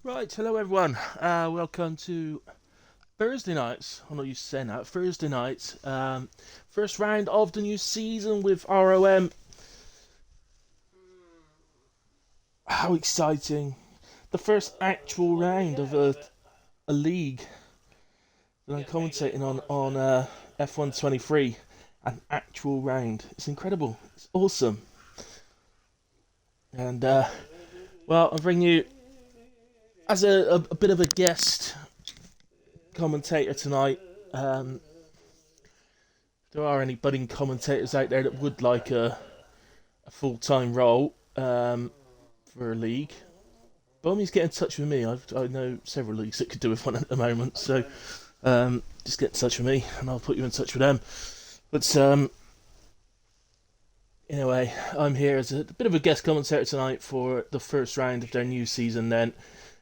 Right, hello everyone. Welcome to Thursday nights. I'm not used to saying that. Thursday nights. First round of the new season with ROM. How exciting! The first actual round of a league that I'm commentating on F123. An actual round. It's incredible. It's awesome. And well, I'll bring you as a bit of a guest commentator tonight. If there are any budding commentators out there that would like a full-time role for a league, by all means get in touch with me. I know several leagues that could do with one at the moment, so just get in touch with me and I'll put you in touch with them. But anyway, I'm here as a bit of a guest commentator tonight for the first round of their new season. Then,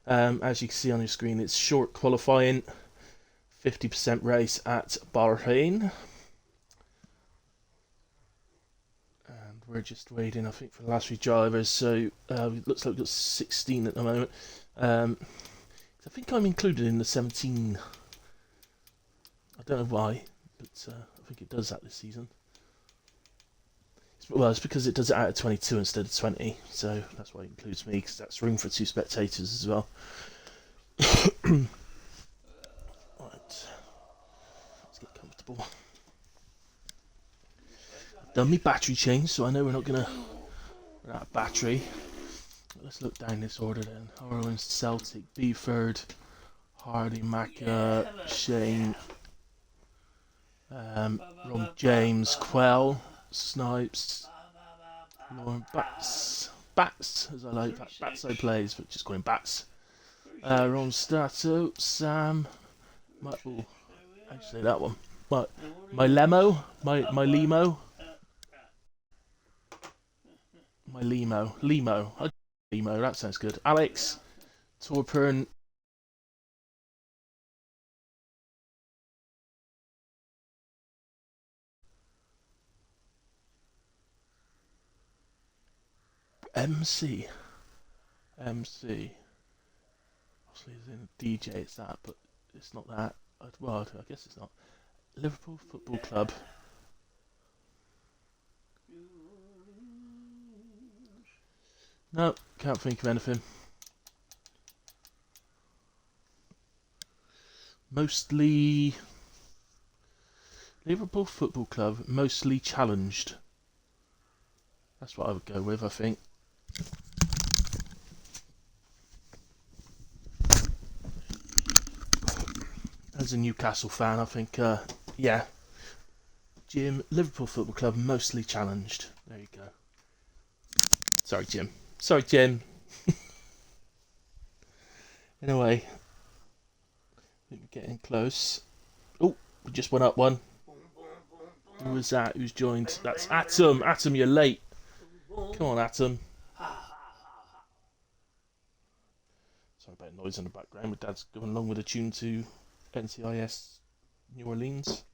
as you can see on your screen, it's short qualifying, 50% race at Bahrain. We're just waiting, I think, for the last few drivers, so it looks like we've got 16 at the moment. I think I'm included in the 17. I don't know why, but I think it does that this season. It's because it does it out of 22 instead of 20, so that's why it includes me, because that's room for 2 spectators as well. Right, let's get comfortable. Done me battery change, so I know we're not gonna run out of battery. Let's look down this order then. Orwin, Celtic, BFord, Hardy, Macca, Shane, Ron James, Quell, Snipes, Lauren Bats, as I like, Bats I plays, but just call him Bats. Ron Stato, Sam, oh, actually that one. My Lemo, my Limo. My Limo. Limo, that sounds good. Alex, Torpern, MC. MC. Obviously, it's in DJ, it's that, but it's not that. Well, I guess it's not. Liverpool Football Club. No, can't think of anything. Mostly Liverpool Football Club, mostly challenged. That's what I would go with, I think. As a Newcastle fan, I think, yeah. Jim, Liverpool Football Club, mostly challenged. There you go. Sorry, Jim. Anyway, we're getting close. Oh, we just went up one. Who was that? Who's joined? That's Atom. Atom, you're late. Come on, Atom. Sorry about noise in the background. My dad's going along with a tune to NCIS New Orleans.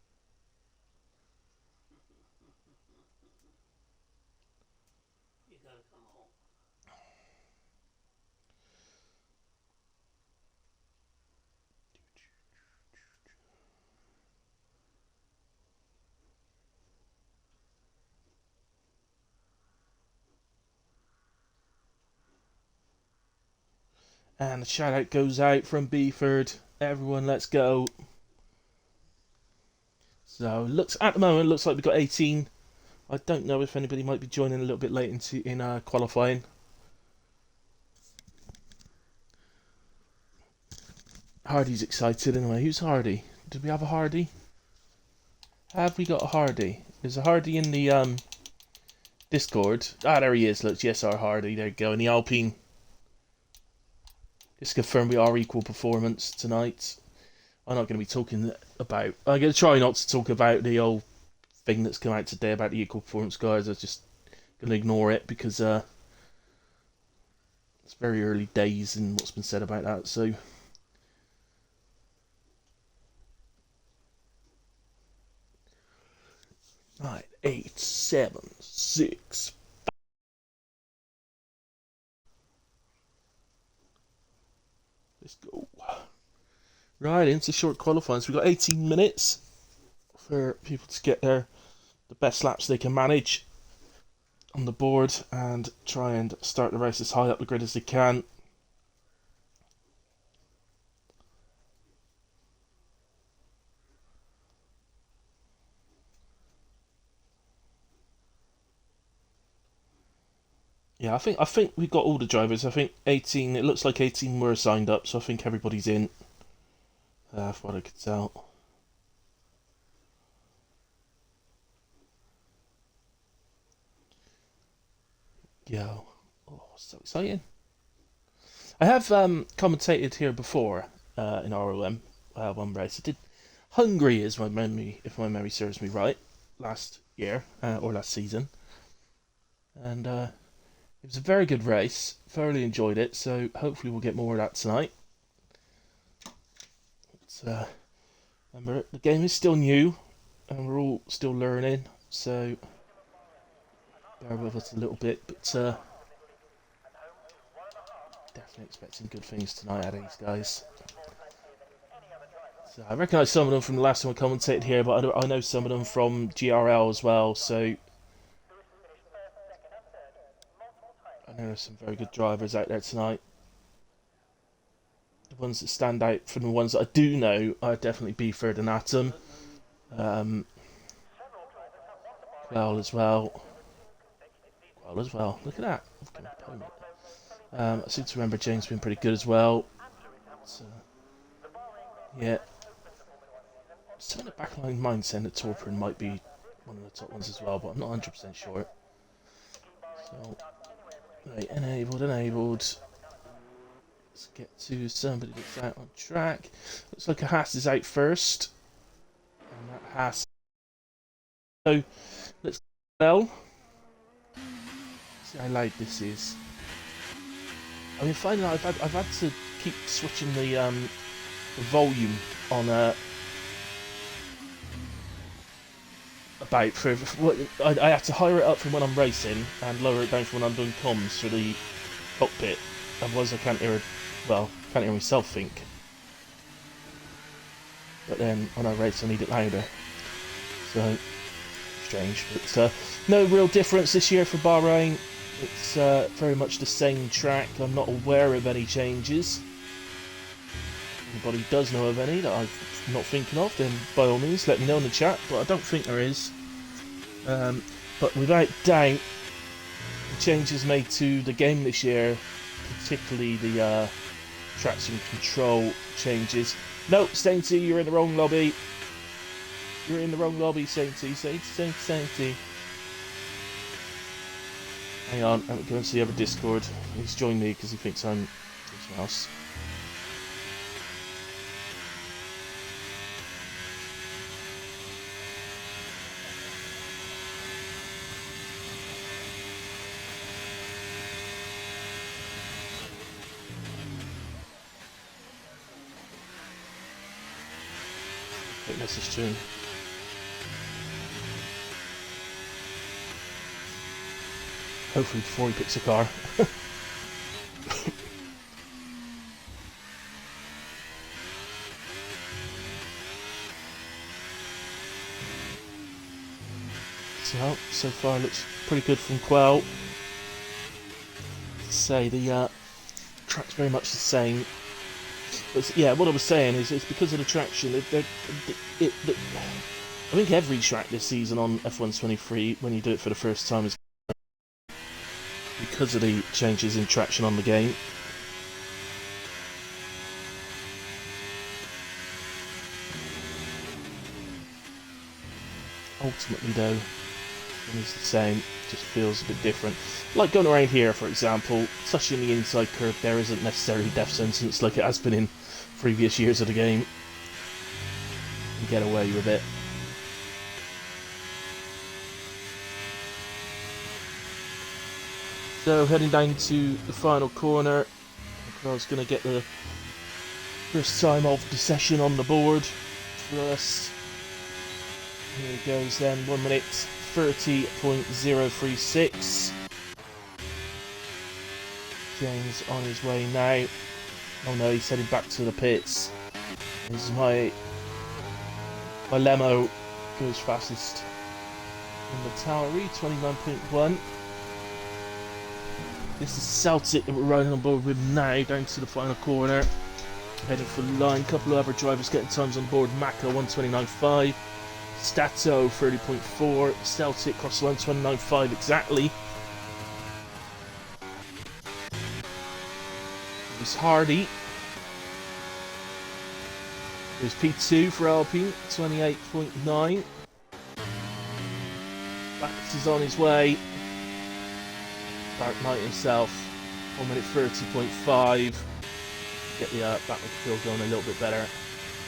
And the shout out goes out from BFord. Everyone, let's go. So at the moment looks like we've got 18. I don't know if anybody might be joining a little bit late in qualifying. Hardy's excited anyway. Who's Hardy? Did we have a Hardy? Have we got a Hardy? There's a Hardy in the Discord. Ah, there he is. Look, yes, our Hardy. There you go. In the Alpine. Just confirm we are equal performance tonight. I'm not going to be talking about... I'm going to try not to talk about the old thing that's come out today about the equal performance guys. I'm just going to ignore it because it's very early days in what's been said about that. So... Right, 8, 7, 6... Let's go. Right, into short qualifying. So we've got 18 minutes for people to get the best laps they can manage on the board and try and start the race as high up the grid as they can. Yeah, I think we've got all the drivers. I think 18. It looks like 18 were signed up, so I think everybody's in. From what I could tell. Yo, oh, so exciting! I have commentated here before in ROM one race. I did Hungary, is my memory, if my memory serves me right, last year or last season, and it was a very good race. Thoroughly enjoyed it. So hopefully we'll get more of that tonight. But, remember, the game is still new, and we're all still learning. So bear with us a little bit, but definitely expecting good things tonight out of these guys. So I recognise some of them from the last time I commentated here, but I know some of them from GRL as well. So I know there's some very good drivers out there tonight. The ones that stand out from the ones that I do know are definitely BFord and Atom. Well as well. Look at that. I seem to remember James being pretty good as well. So, yeah. Some of the backline mind saying that Torprin might be one of the top ones as well, but I'm not 100% sure. So, right, enabled. Let's get to somebody that's out on track. Looks like a Haas is out first. And that Haas. So, let's go. See how loud this is. I mean, finally, I've had to keep switching the volume on about for I have to higher it up from when I'm racing and lower it down from when I'm doing comms for the cockpit. Otherwise, I can't hear myself think. But then when I race, I need it louder. So strange, but no real difference this year for Bahrain. It's very much the same track. I'm not aware of any changes. If anybody does know of any that I'm not thinking of, then by all means let me know in the chat, but I don't think there is. But without doubt, the changes made to the game this year, particularly the traction control changes. No, Sainty, you're in the wrong lobby. You're in the wrong lobby, Sainty. Sainty. Hang on, I'm going to the other Discord. He's joined me because he thinks I'm something else. Quick message to him. Hopefully before he picks a car. So far looks pretty good from Quell. Say the track's very much the same. But yeah, what I was saying is it's because of the traction. I think every track this season on F123, when you do it for the first time, is because of the changes in traction on the game. Ultimately though, it's the same, just feels a bit different. Like going around here, for example, touching the inside curve there isn't necessarily death sentence like it has been in previous years of the game. You get away with it. So heading down to the final corner, I was going to get the first time of the session on the board for us. Here it goes then, 1 minute 30.036. James on his way now. Oh no, he's heading back to the pits. This is my Lemo goes fastest in the Towery, 29.1. This is Celtic that we're riding on board with now, down to the final corner. Heading for the line. Couple of other drivers getting times on board. Maka 129.5. Stato 30.4. Celtic cross the line 29.5 exactly. There's Hardy. There's P2 for Alpine, 28.9. Bax is on his way. Dark Knight himself, 1 minute 30.5. Get the backfield going a little bit better.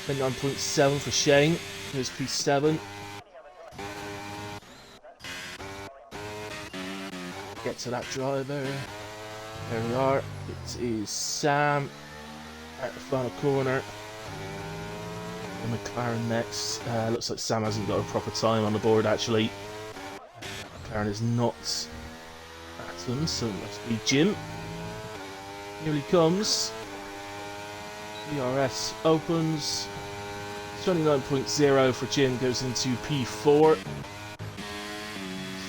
29.7 for Shane. There's P7. Get to that driver. There we are. It is Sam at the final corner. And McLaren next. Looks like Sam hasn't got a proper time on the board actually. McLaren is not Atom, so it must be Jim. Here he comes. DRS opens. 29.0 for Jim, goes into P4. So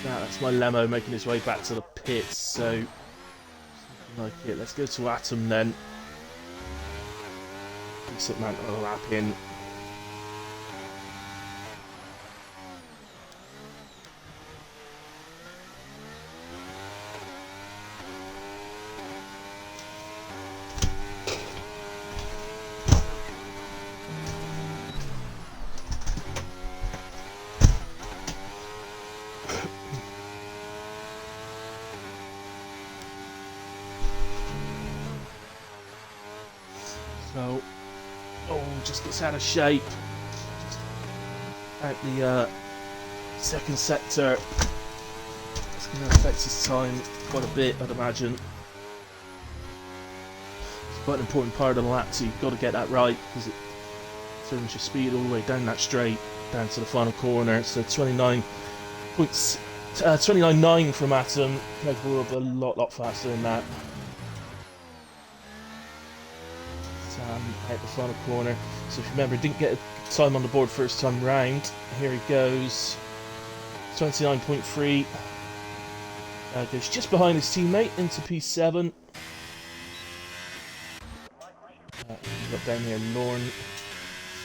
that's my Lemo making his way back to the pits, so something like it. Let's go to Atom then. Decent amount of a lap in. So, just gets out of shape. Just out the second sector. It's going to affect his time quite a bit, I'd imagine. It's quite an important part of the lap, so you've got to get that right, because it turns your speed all the way down that straight, down to the final corner. So 29.9 from Atom, capable of a lot faster than that. Out the final corner. So if you remember, didn't get a time on the board first time round. Here he goes. 29.3. Goes just behind his teammate into P7. Got down here Lorne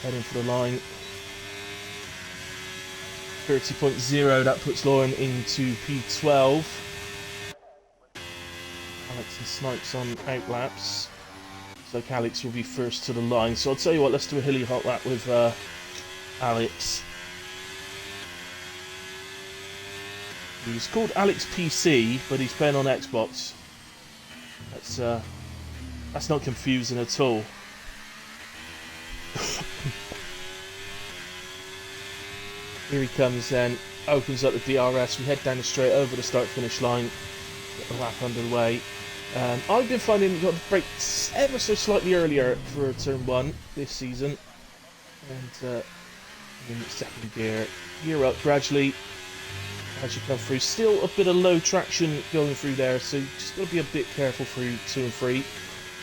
heading for the line. 30.0, that puts Lorne into P12. Alex and Snipes on outlaps. So Alex will be first to the line. So I'll tell you what, let's do a hilly hot lap with Alex. He's called Alex PC, but he's playing on Xbox. That's not confusing at all. Here he comes then, opens up the DRS. We head down the straight over the start-finish line. Get the lap underway. I've been finding you've got to brake ever so slightly earlier for turn 1 this season, and in second gear up gradually as you come through. Still a bit of low traction going through there, so you just got to be a bit careful through 2 and 3,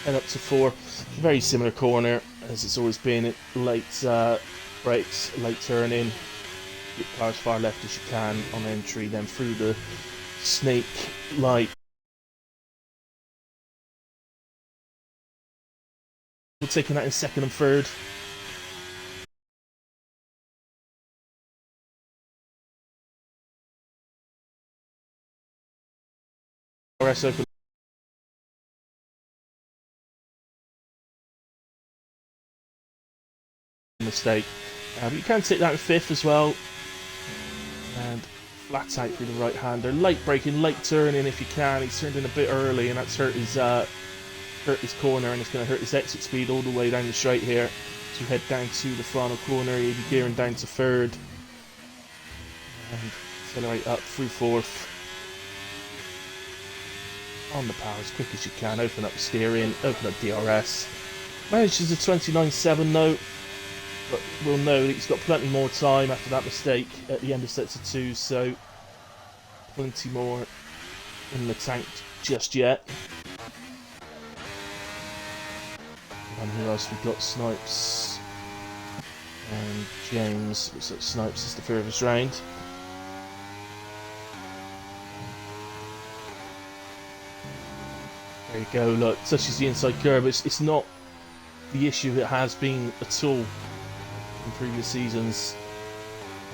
and up to 4. Very similar corner as it's always been. Late brakes, late turning. Get the car as far left as you can on entry, then through the snake light. We're taking that in second and third. RS open. Mistake. But you can take that in fifth as well. And flat out through the right hander. Late braking, late turning if you can. He's turned in a bit early and that's hurt his corner, and it's going to hurt his exit speed all the way down the straight here. So we head down to the final corner. He'll be gearing down to third. And accelerate up through fourth. On the power as quick as you can. Open up the steering, open up DRS. Manages a 29.7 though. But we'll know that he's got plenty more time after that mistake at the end of sector 2, so plenty more in the tank just yet. And who else we got? Snipes and James. Looks like Snipes is the furthest round. There you go, look, touches the inside curb. It's not the issue it has been at all in previous seasons.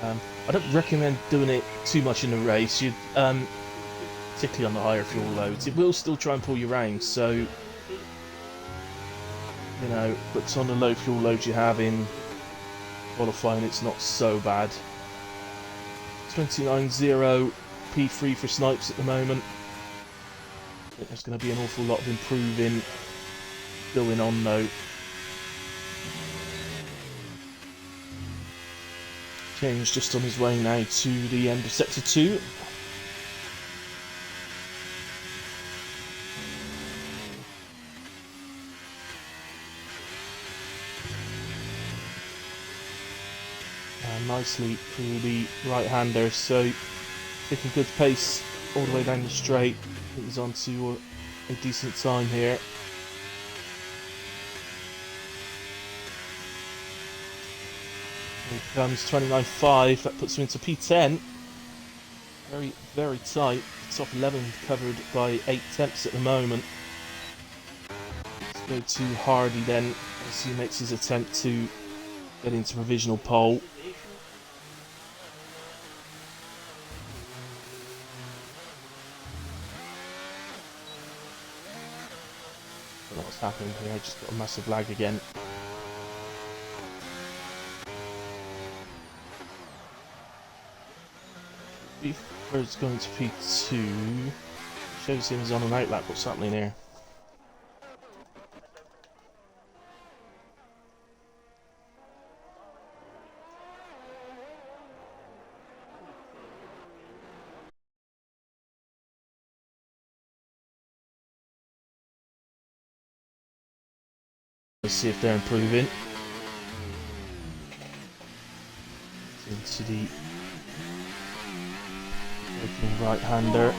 I don't recommend doing it too much in the race, particularly on the higher fuel loads. It will still try and pull you round, so, you know, but on the low fuel loads you have in qualifying, it's not so bad. 29.0 P3 for Snipes at the moment. I think there's going to be an awful lot of improving going on though. James just on his way now to the end of Sector 2. Nicely through the right-hander, so taking good pace all the way down the straight. He's on to a decent time here. Here comes 29.5, that puts him into P10. Very, very tight. Top 11 covered by 8 tenths at the moment. Let's go to Hardy then as he makes his attempt to get into provisional pole. I don't know what's happening here, I just got a massive lag again. BFord's going to P2. Shows him he's on an outlap. What's happening here? Let's see if they're improving. Into the opening right-hander.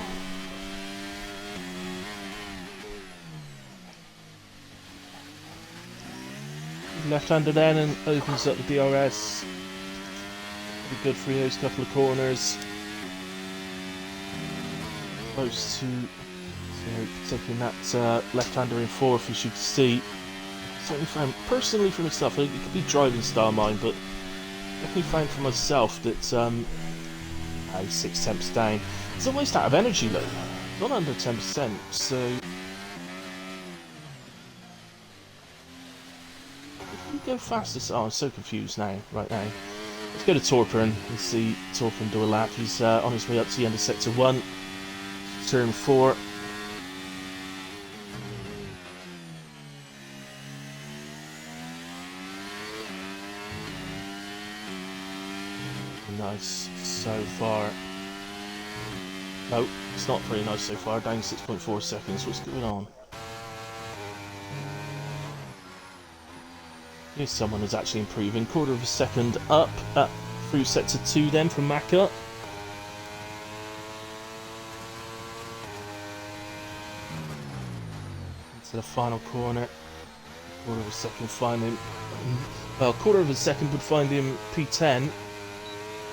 Left-hander then and opens up the DRS. Pretty good for those couple of corners. Close to taking that left-hander in fourth, as you can see. Certainly found, personally for myself, it could be driving style mine, but definitely found for myself that 6 tenths down. It's almost out of energy though, not under 10%, so if we go fastest, oh I'm so confused now, right now. Let's go to Torpern and see Torpern do a lap. He's on his way up to the end of Sector 1, Turn 4. Nice so far. No, it's not very nice so far. Down 6.4 seconds. What's going on? Here's someone who's actually improving. Quarter of a second up through Sector 2 then from Maka. Into the final corner. Quarter of a second find him. Well, quarter of a second would find him P10.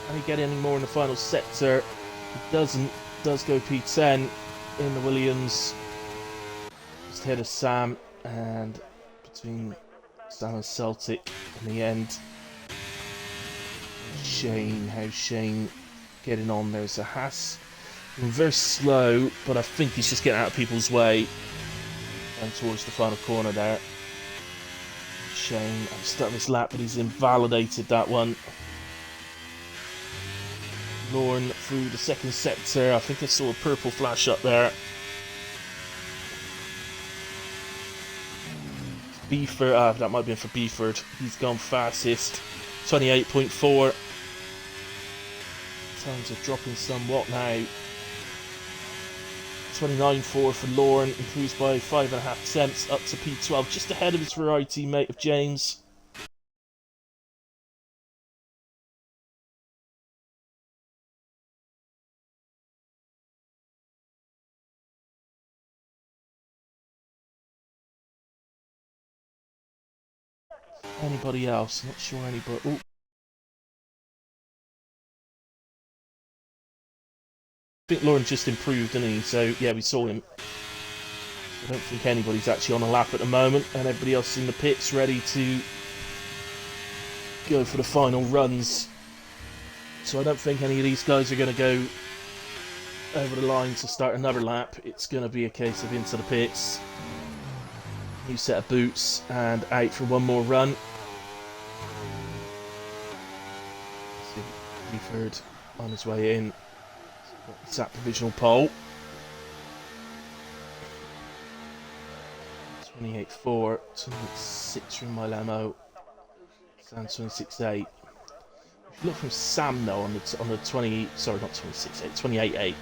Can he get any more in the final sector? He doesn't. Does go P10 in the Williams. Just ahead of Sam, and between Sam and Celtic in the end. Shane, how's Shane getting on? There's a Haas. Very slow, but I think he's just getting out of people's way. And towards the final corner there. Shane, I'm starting this lap, but he's invalidated that one. Lorne through the second sector. I think I saw a purple flash up there. BFord, that might have been for BFord. He's gone fastest. 28.4. Times are dropping somewhat now. 29.4 for Lorne. Improves by 5.5 tenths up to P12. Just ahead of his Ferrari teammate of James. anybody else. Not sure anybody. Ooh. I think Lauren just improved, didn't he? So yeah, we saw him. I don't think anybody's actually on a lap at the moment, and everybody else is in the pits ready to go for the final runs. So I don't think any of these guys are going to go over the line to start another lap. It's going to be a case of into the pits, new set of boots, and out for one more run. BFord on his way in. It's that provisional pole. 28.4, 26 from my Lemo, Sam 26.8. If you look from Sam though on the 20, sorry not 26.8,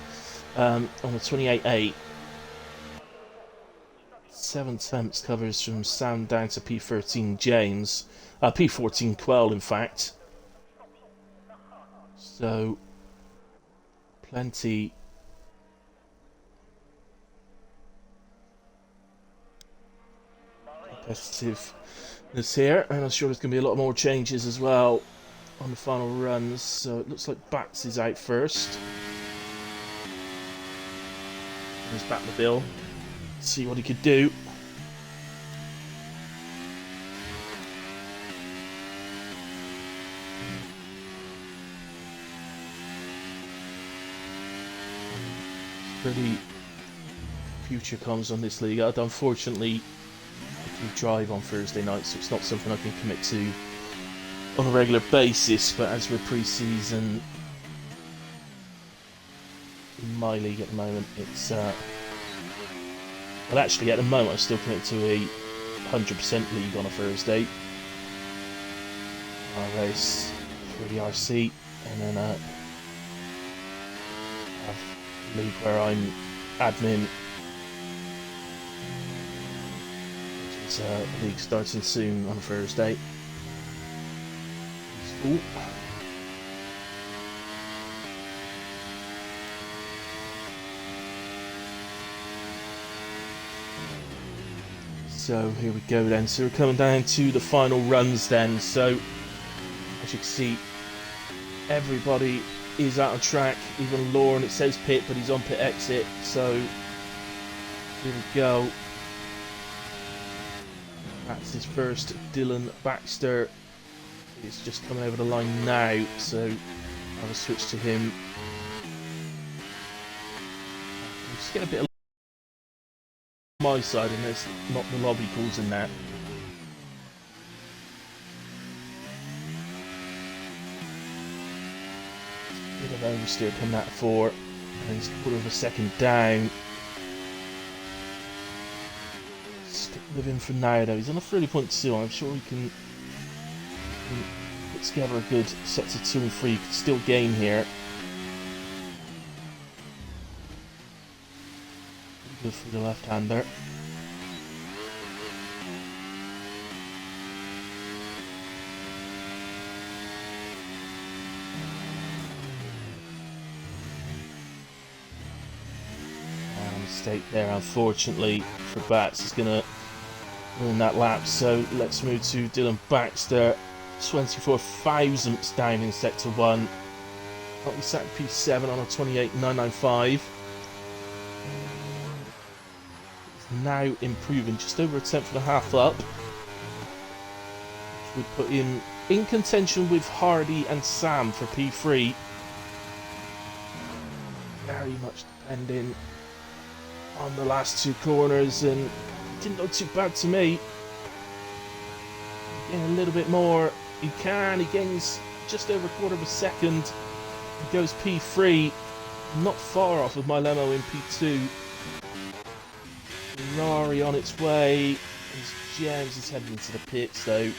28.8, on the 28.8, 7 temps covers from Sam down to P13 James, P14 Quell in fact. So plenty. Competitiveness here, and I'm sure there's going to be a lot more changes as well on the final runs. So it looks like Bax is out first. He's back the bill. See what he could do. Pretty future comms on this league. Unfortunately, I do drive on Thursday night, so it's not something I can commit to on a regular basis. But as we're pre-season in my league at the moment, it's well, actually at the moment I'm still committed to a 100% league on a Thursday. I race for the RC, and then have a league where I'm admin. League starting soon on a Thursday. Ooh. So here we go then. So we're coming down to the final runs then. So as you can see, everybody is out on track. Even Lauren, it says pit, but he's on pit exit. So here we go. That's his first. Dylan Baxter is just coming over the line now, so I'll switch to him. We'll just get a bit of my side, and there's not the lobby calls in that. Bit of oversteer coming out of 4, and he's a quarter of a second down. Stick with him for now though. He's on a 30.2. I'm sure he can put together a good sets of 2 and 3. He could still gain here. Good for the left-hander. Mistake there, unfortunately, for Bats. Is going to ruin that lap. So let's move to Dylan Baxter. 24 thousandths down in sector 1. He sat P7 on a 28.995. He's now improving, just over a tenth and a half up, which would put him in contention with Hardy and Sam for P3. Very much depending on the last 2 corners, and didn't look too bad to me. Again, a little bit more. He gains just over a quarter of a second. He goes P3, not far off of my Lemo in P2. Ferrari on its way. As James is heading into the pits though.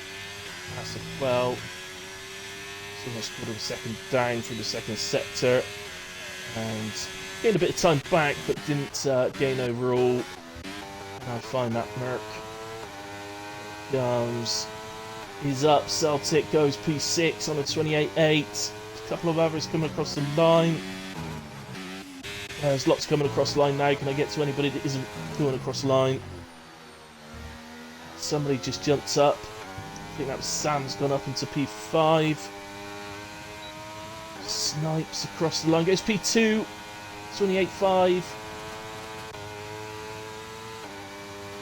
That's a well. It's almost a quarter of a second down through the second sector. And gained a bit of time back, but didn't gain overall. And I find that Merc comes. He's up. Celtic goes P6 on a 28.8. A couple of others coming across the line. There's lots coming across the line now. Can I get to anybody that isn't going across the line? Somebody just jumps up. think that was Sam's gone up into P5. Snipes across the line, goes P2, 28.5.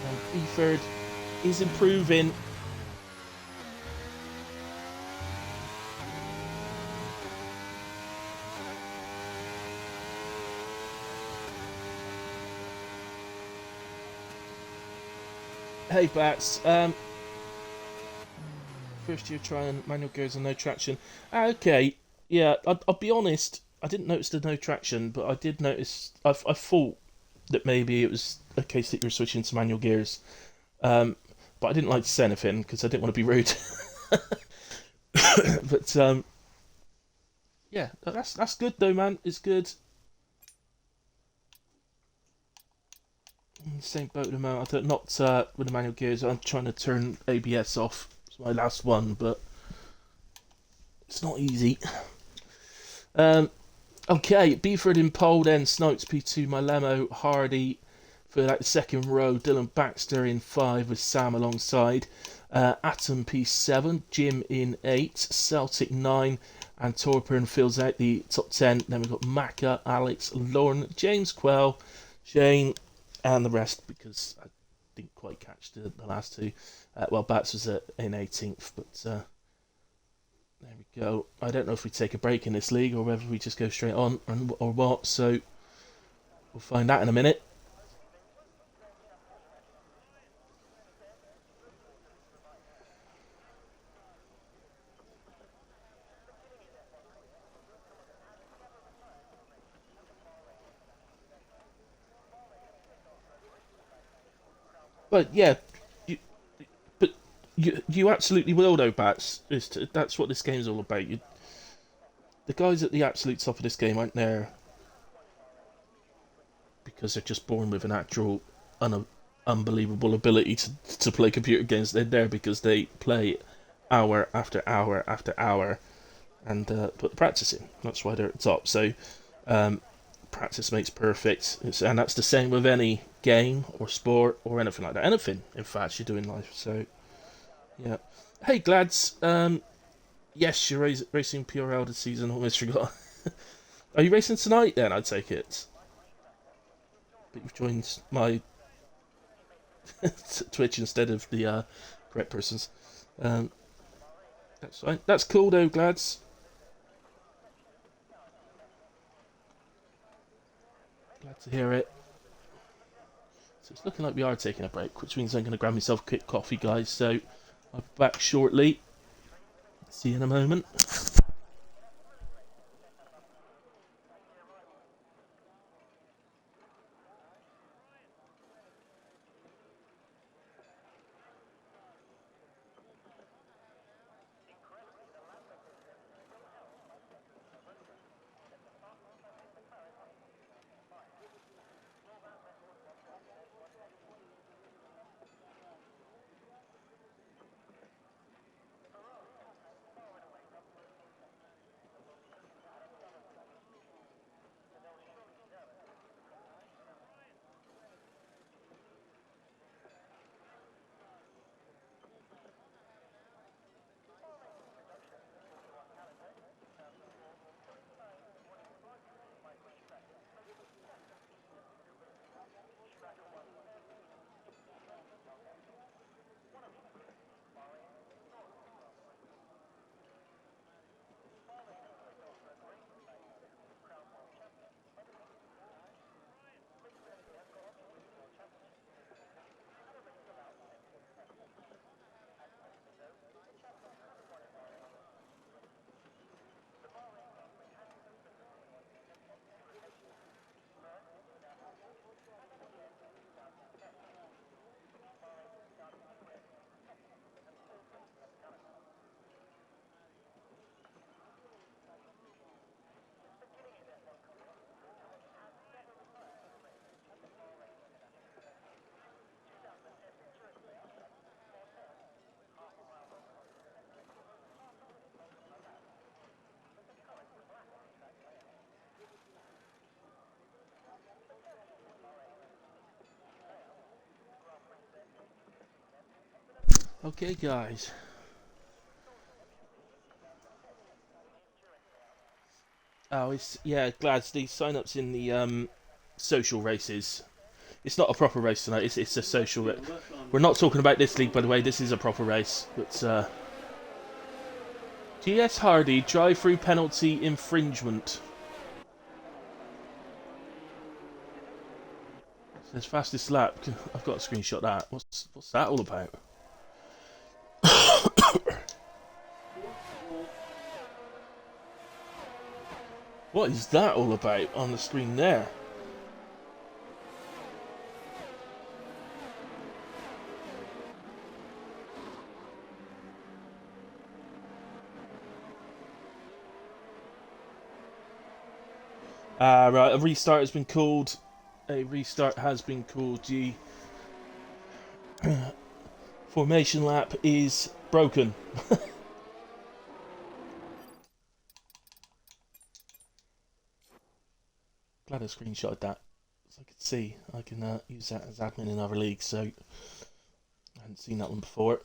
And BFord is improving. Hey Bats, first year trying manual gears and no traction. Okay, yeah, I'll be honest, I didn't notice the no traction, but I did notice, I thought that maybe it was a case that you were switching to manual gears. But I didn't like to say anything because I didn't want to be rude. But yeah, that's good though, man. It's good. Same boat amount. I don't not with the manual gears. I'm trying to turn ABS off. It's my last one, but it's not easy. Okay, BFord in pole, then Snipes P2, Malemo, Hardy for like the second row. Dylan Baxter in 5 with Sam alongside. Atom P7, Jim in 8, Celtic 9, and Torpern fills out the top 10. Then we've got Macca, Alex, Lauren, James Quell, Shane, and the rest because I didn't quite catch the last two. Well, Bats was in 18th, but there we go. I don't know if we take a break in this league or whether we just go straight on or what, so we'll find out in a minute. But yeah, you absolutely will though, Bats. That's what this game's all about. The guys at the absolute top of this game aren't there because they're just born with an actual unbelievable ability to play computer games. They're there because they play hour after hour after hour and put the practice in. That's why they're at the top. So practice makes perfect, and that's the same with any game or sport or anything like that. Anything, in fact, you do in life. So yeah. Hey, Glads. Yes, you're racing PRL this season. Almost forgot. Are you racing tonight then? I take it. But you've joined my Twitch instead of the correct person's. That's fine. That's cool though, Glads. Glad to hear it. So it's looking like we are taking a break, which means I'm going to grab myself a quick coffee, guys. So I'll be back shortly. See you in a moment. Okay, guys. Oh, it's yeah, Glads. The sign-ups in the social races. It's not a proper race tonight. It's a social. We're not talking about this league, by the way. This is a proper race. But GS Hardy drive-through penalty infringement. Says fastest lap. I've got to screenshot that. What's that all about? What is that all about on the screen there? Right, a restart has been called. A restart has been called. The formation lap is broken. Glad I screenshotted that, so I could see. I can use that as admin in other leagues. So I hadn't seen that one before.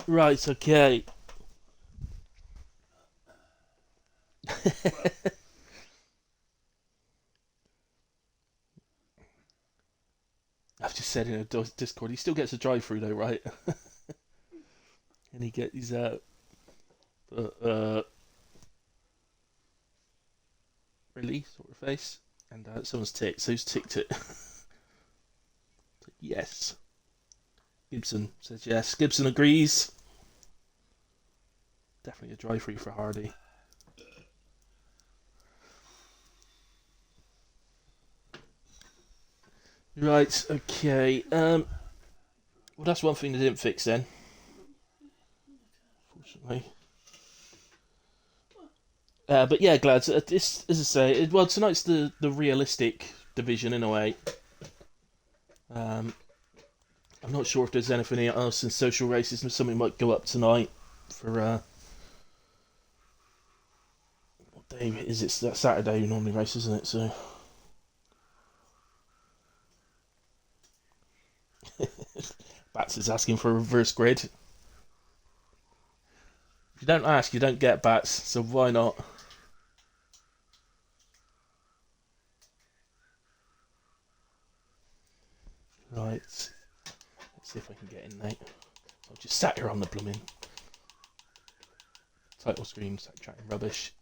Right, okay. I've just said in a Discord, he still gets a drive through though, right? And he gets his release sort of face, and someone's ticked. So who's ticked it? Yes. Gibson says yes. Gibson agrees. Definitely a drive through for Hardy. Right, okay. Well, that's one thing they didn't fix then. Fortunately. But yeah, glad. This, as I say, well, tonight's the realistic division in a way. I'm not sure if there's anything else in social races. Something might go up tonight for what day is it? It's that Saturday you normally race, isn't it? So Bats is asking for a reverse grid. If you don't ask, you don't get, Bats. So why not? Right. Let's see if I can get in, mate. I've just sat here on the blooming title screen, sat chatting rubbish.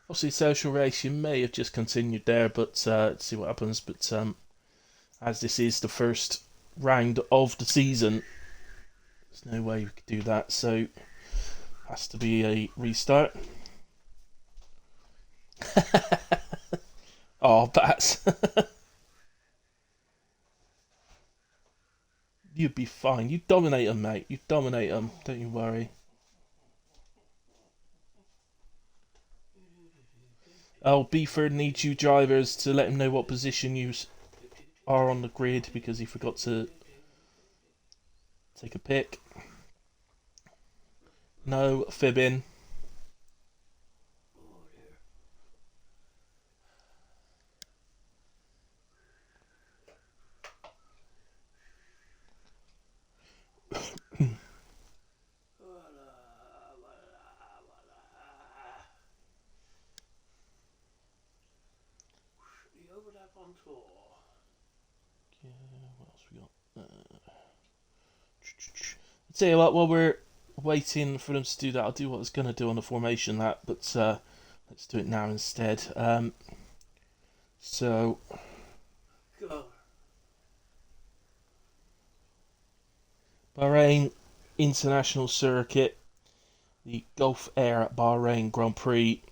Obviously, social race, you may have just continued there, but let's see what happens. But as this is the first round of the season, there's no way we could do that, so has to be a restart. Oh, Bats. You'd be fine. You dominate them, mate. You dominate them. Don't you worry. Oh, BFord needs you drivers to let him know what position you are on the grid because he forgot to take a pick. No fibbing. What else we got? I'll tell you what, while we're waiting for them to do that, I'll do what I was going to do on the formation lap, but let's do it now instead. So, Bahrain International Circuit. the Gulf Air Bahrain Grand Prix.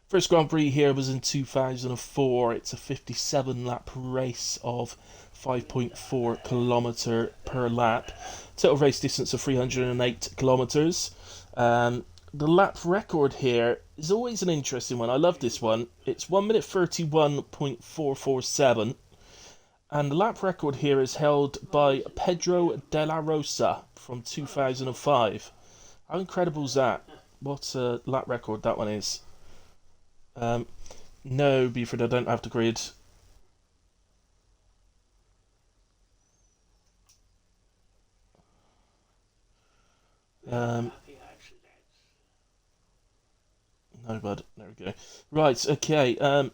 First Grand Prix here was in 2004. It's a 57 lap race of 5.4 kilometre per lap. Total race distance of 308 kilometres. The lap record here is always an interesting one. I love this one. It's 1 minute 31.447. And the lap record here is held by Pedro de la Rosa from 2005. How incredible is that? What a lap record that one is. No, BFord, I don't have the grid. No, bud. There we go. Right, okay.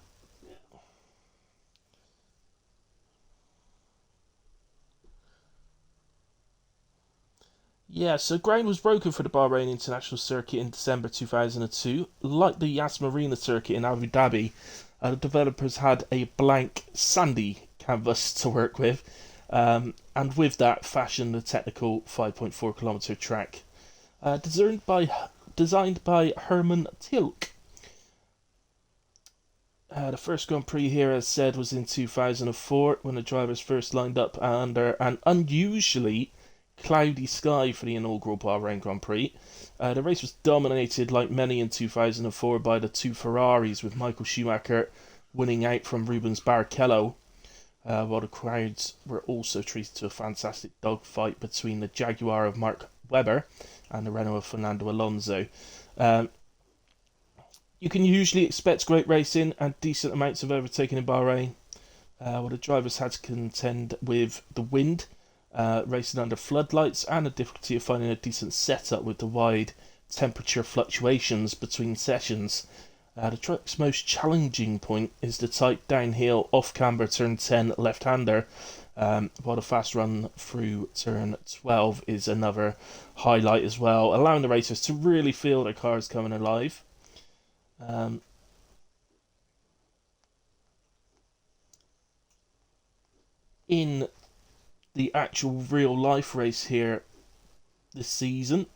Yeah, so ground was broken for the Bahrain International Circuit in December 2002. Like the Yas Marina circuit in Abu Dhabi, the developers had a blank, sandy canvas to work with, and with that fashioned the technical 5.4 kilometre track. Designed by Herman Tilke. The first Grand Prix here, as said, was in 2004 when the drivers first lined up under an unusually cloudy sky for the inaugural Bahrain Grand Prix. The race was dominated, like many in 2004, by the two Ferraris, with Michael Schumacher winning out from Rubens Barrichello, while the crowds were also treated to a fantastic dogfight between the Jaguar of Mark Webber and the Renault of Fernando Alonso. You can usually expect great racing and decent amounts of overtaking in Bahrain. The drivers had to contend with the wind, racing under floodlights, and the difficulty of finding a decent setup with the wide temperature fluctuations between sessions. The track's most challenging point is the tight downhill off-camber turn 10 left-hander, while the fast run through turn 12 is another highlight as well, allowing the racers to really feel their cars coming alive. In the actual real life race here this season,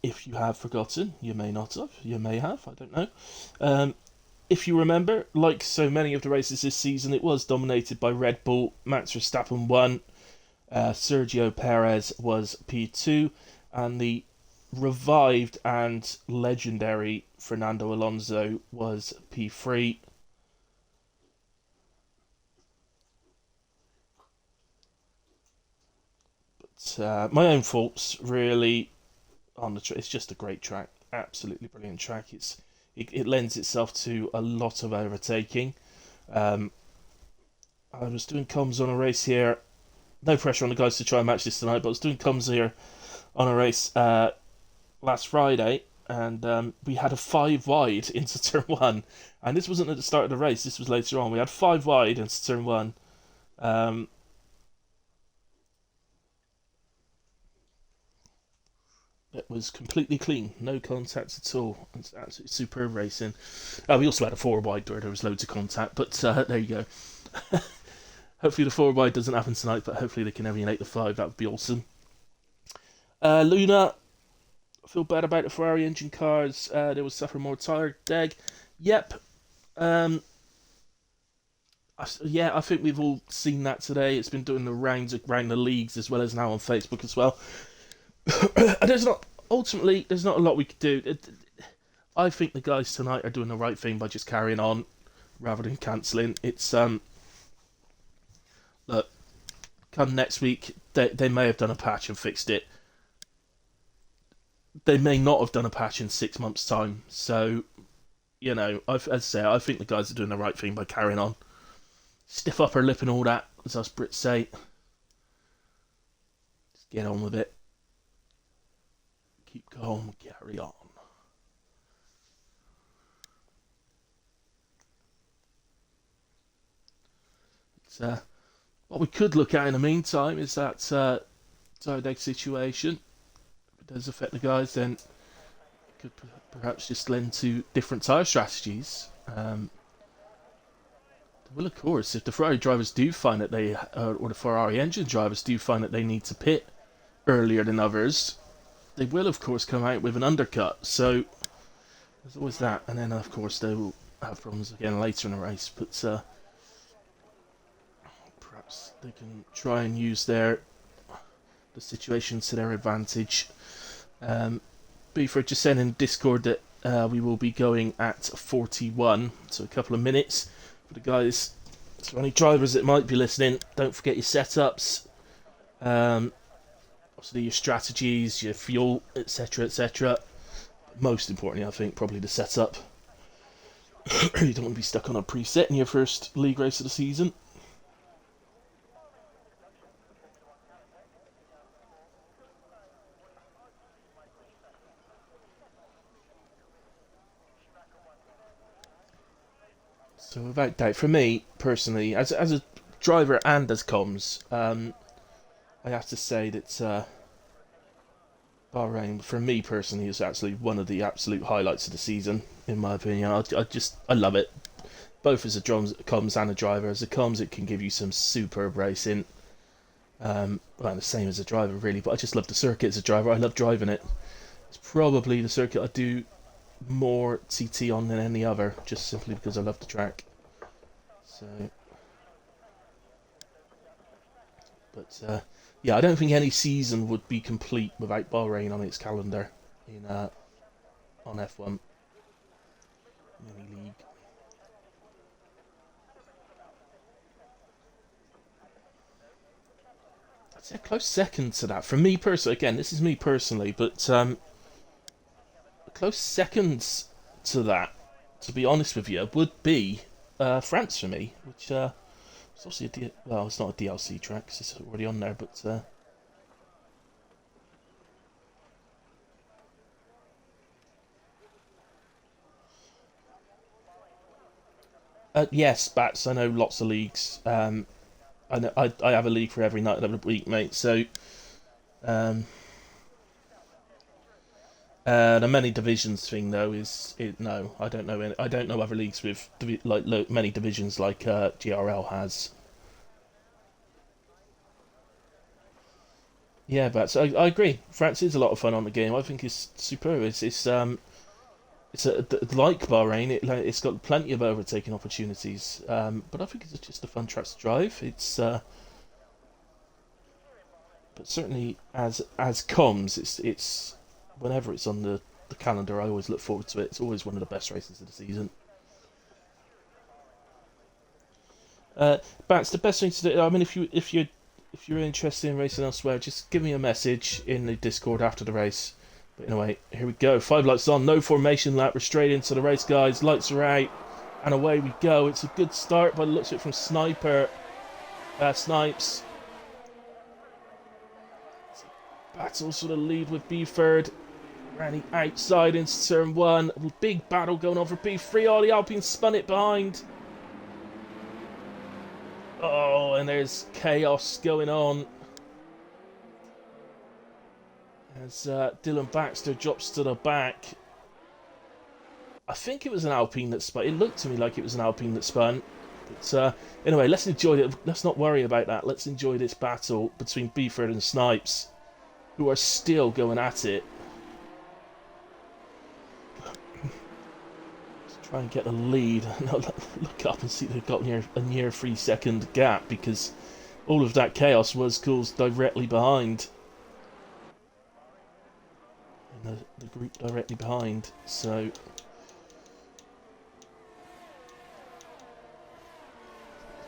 if you have forgotten, you may not have, you may have, I don't know. If you remember, like so many of the races this season, it was dominated by Red Bull. Max Verstappen won, Sergio Perez was P2, and the revived and legendary Fernando Alonso was P3. But my own faults, really, on the it's just a great track, absolutely brilliant track. It lends itself to a lot of overtaking. I was doing comms on a race here. No pressure on the guys to try and match this tonight, but I was doing comms here on a race last Friday, and we had a 5 wide into turn 1. And this wasn't at the start of the race, this was later on. We had 5 wide into turn 1. It was completely clean, no contact at all. It's absolutely superb racing. We also had a 4 wide where there was loads of contact, but there you go. Hopefully the 4 wide doesn't happen tonight, but hopefully they can emulate the 5. That would be awesome. Luna, I feel bad about the Ferrari engine cars. They will suffer more tire deg. Yep. I think we've all seen that today. It's been doing the rounds around the leagues as well as now on Facebook as well. There's not a lot we could do. I think the guys tonight are doing the right thing by just carrying on rather than cancelling. It's look, come next week, they may have done a patch and fixed it. They may not have done a patch in 6 months' time. So, as I say, I think the guys are doing the right thing by carrying on. Stiff upper lip and all that, as us Brits say. Just get on with it. Keep calm, carry on. What we could look at in the meantime is that tire deck situation. If it does affect the guys, then it could perhaps just lend to different tyre strategies. Well, of course, if the Ferrari drivers do find that or the Ferrari engine drivers do find that they need to pit earlier than others, they will of course come out with an undercut. So there's always that, and then of course they will have problems again later in the race. But perhaps they can try and use the situation to their advantage. BFord just said in Discord that we will be going at 41, so a couple of minutes. For the guys, so any drivers that might be listening, don't forget your setups. Obviously your strategies, your fuel, etc, etc. Most importantly, I think, probably the setup. You don't want to be stuck on a preset in your first league race of the season. So without doubt, for me personally, as a driver and as comms, I have to say that Bahrain, for me personally, is actually one of the absolute highlights of the season, in my opinion. I love it. Both as a comms and a driver. As a comms, it can give you some superb racing. Well, the same as a driver, really, but I just love the circuit as a driver. I love driving it. It's probably the circuit I do more TT on than any other, just simply because I love the track. So, but yeah, I don't think any season would be complete without Bahrain on its calendar in on F1 mini league. I'd say a close second to that. For me personally, again, this is me personally, but close seconds to that, to be honest with you, would be France for me, which it's obviously well, it's not a DLC track because it's already on there, but yes, Bats. I know lots of leagues. I know I have a league for every night of the week, mate. So the many divisions thing though no, I don't know. I don't know other leagues with many divisions like GRL has. Yeah, but I agree. France is a lot of fun on the game. I think it's superb. It's like Bahrain. It's got plenty of overtaking opportunities. But I think it's just a fun track to drive. It's but certainly as comms, it's whenever it's on the calendar, I always look forward to it. It's always one of the best races of the season. Bats, the best thing to do. I mean, if you're interested in racing elsewhere, just give me a message in the Discord after the race. But anyway, here we go. 5 lights on, no formation lap. We're straight into the race, guys. Lights are out, and away we go. It's a good start by the looks of it from Snipes. Battle sort of lead with BFord. Running outside into turn 1. A big battle going on for B3. Oh, the Alpine spun it behind. Oh, and there's chaos going on as Dylan Baxter drops to the back. I think it was an Alpine that spun. It looked to me like it was an Alpine that spun. But anyway, let's enjoy it. Let's not worry about that. Let's enjoy this battle between BFord and Snipes, who are still going at it. Try and get the lead. Look up and see they've got a near 3-second gap because all of that chaos was caused directly behind. And the group directly behind. So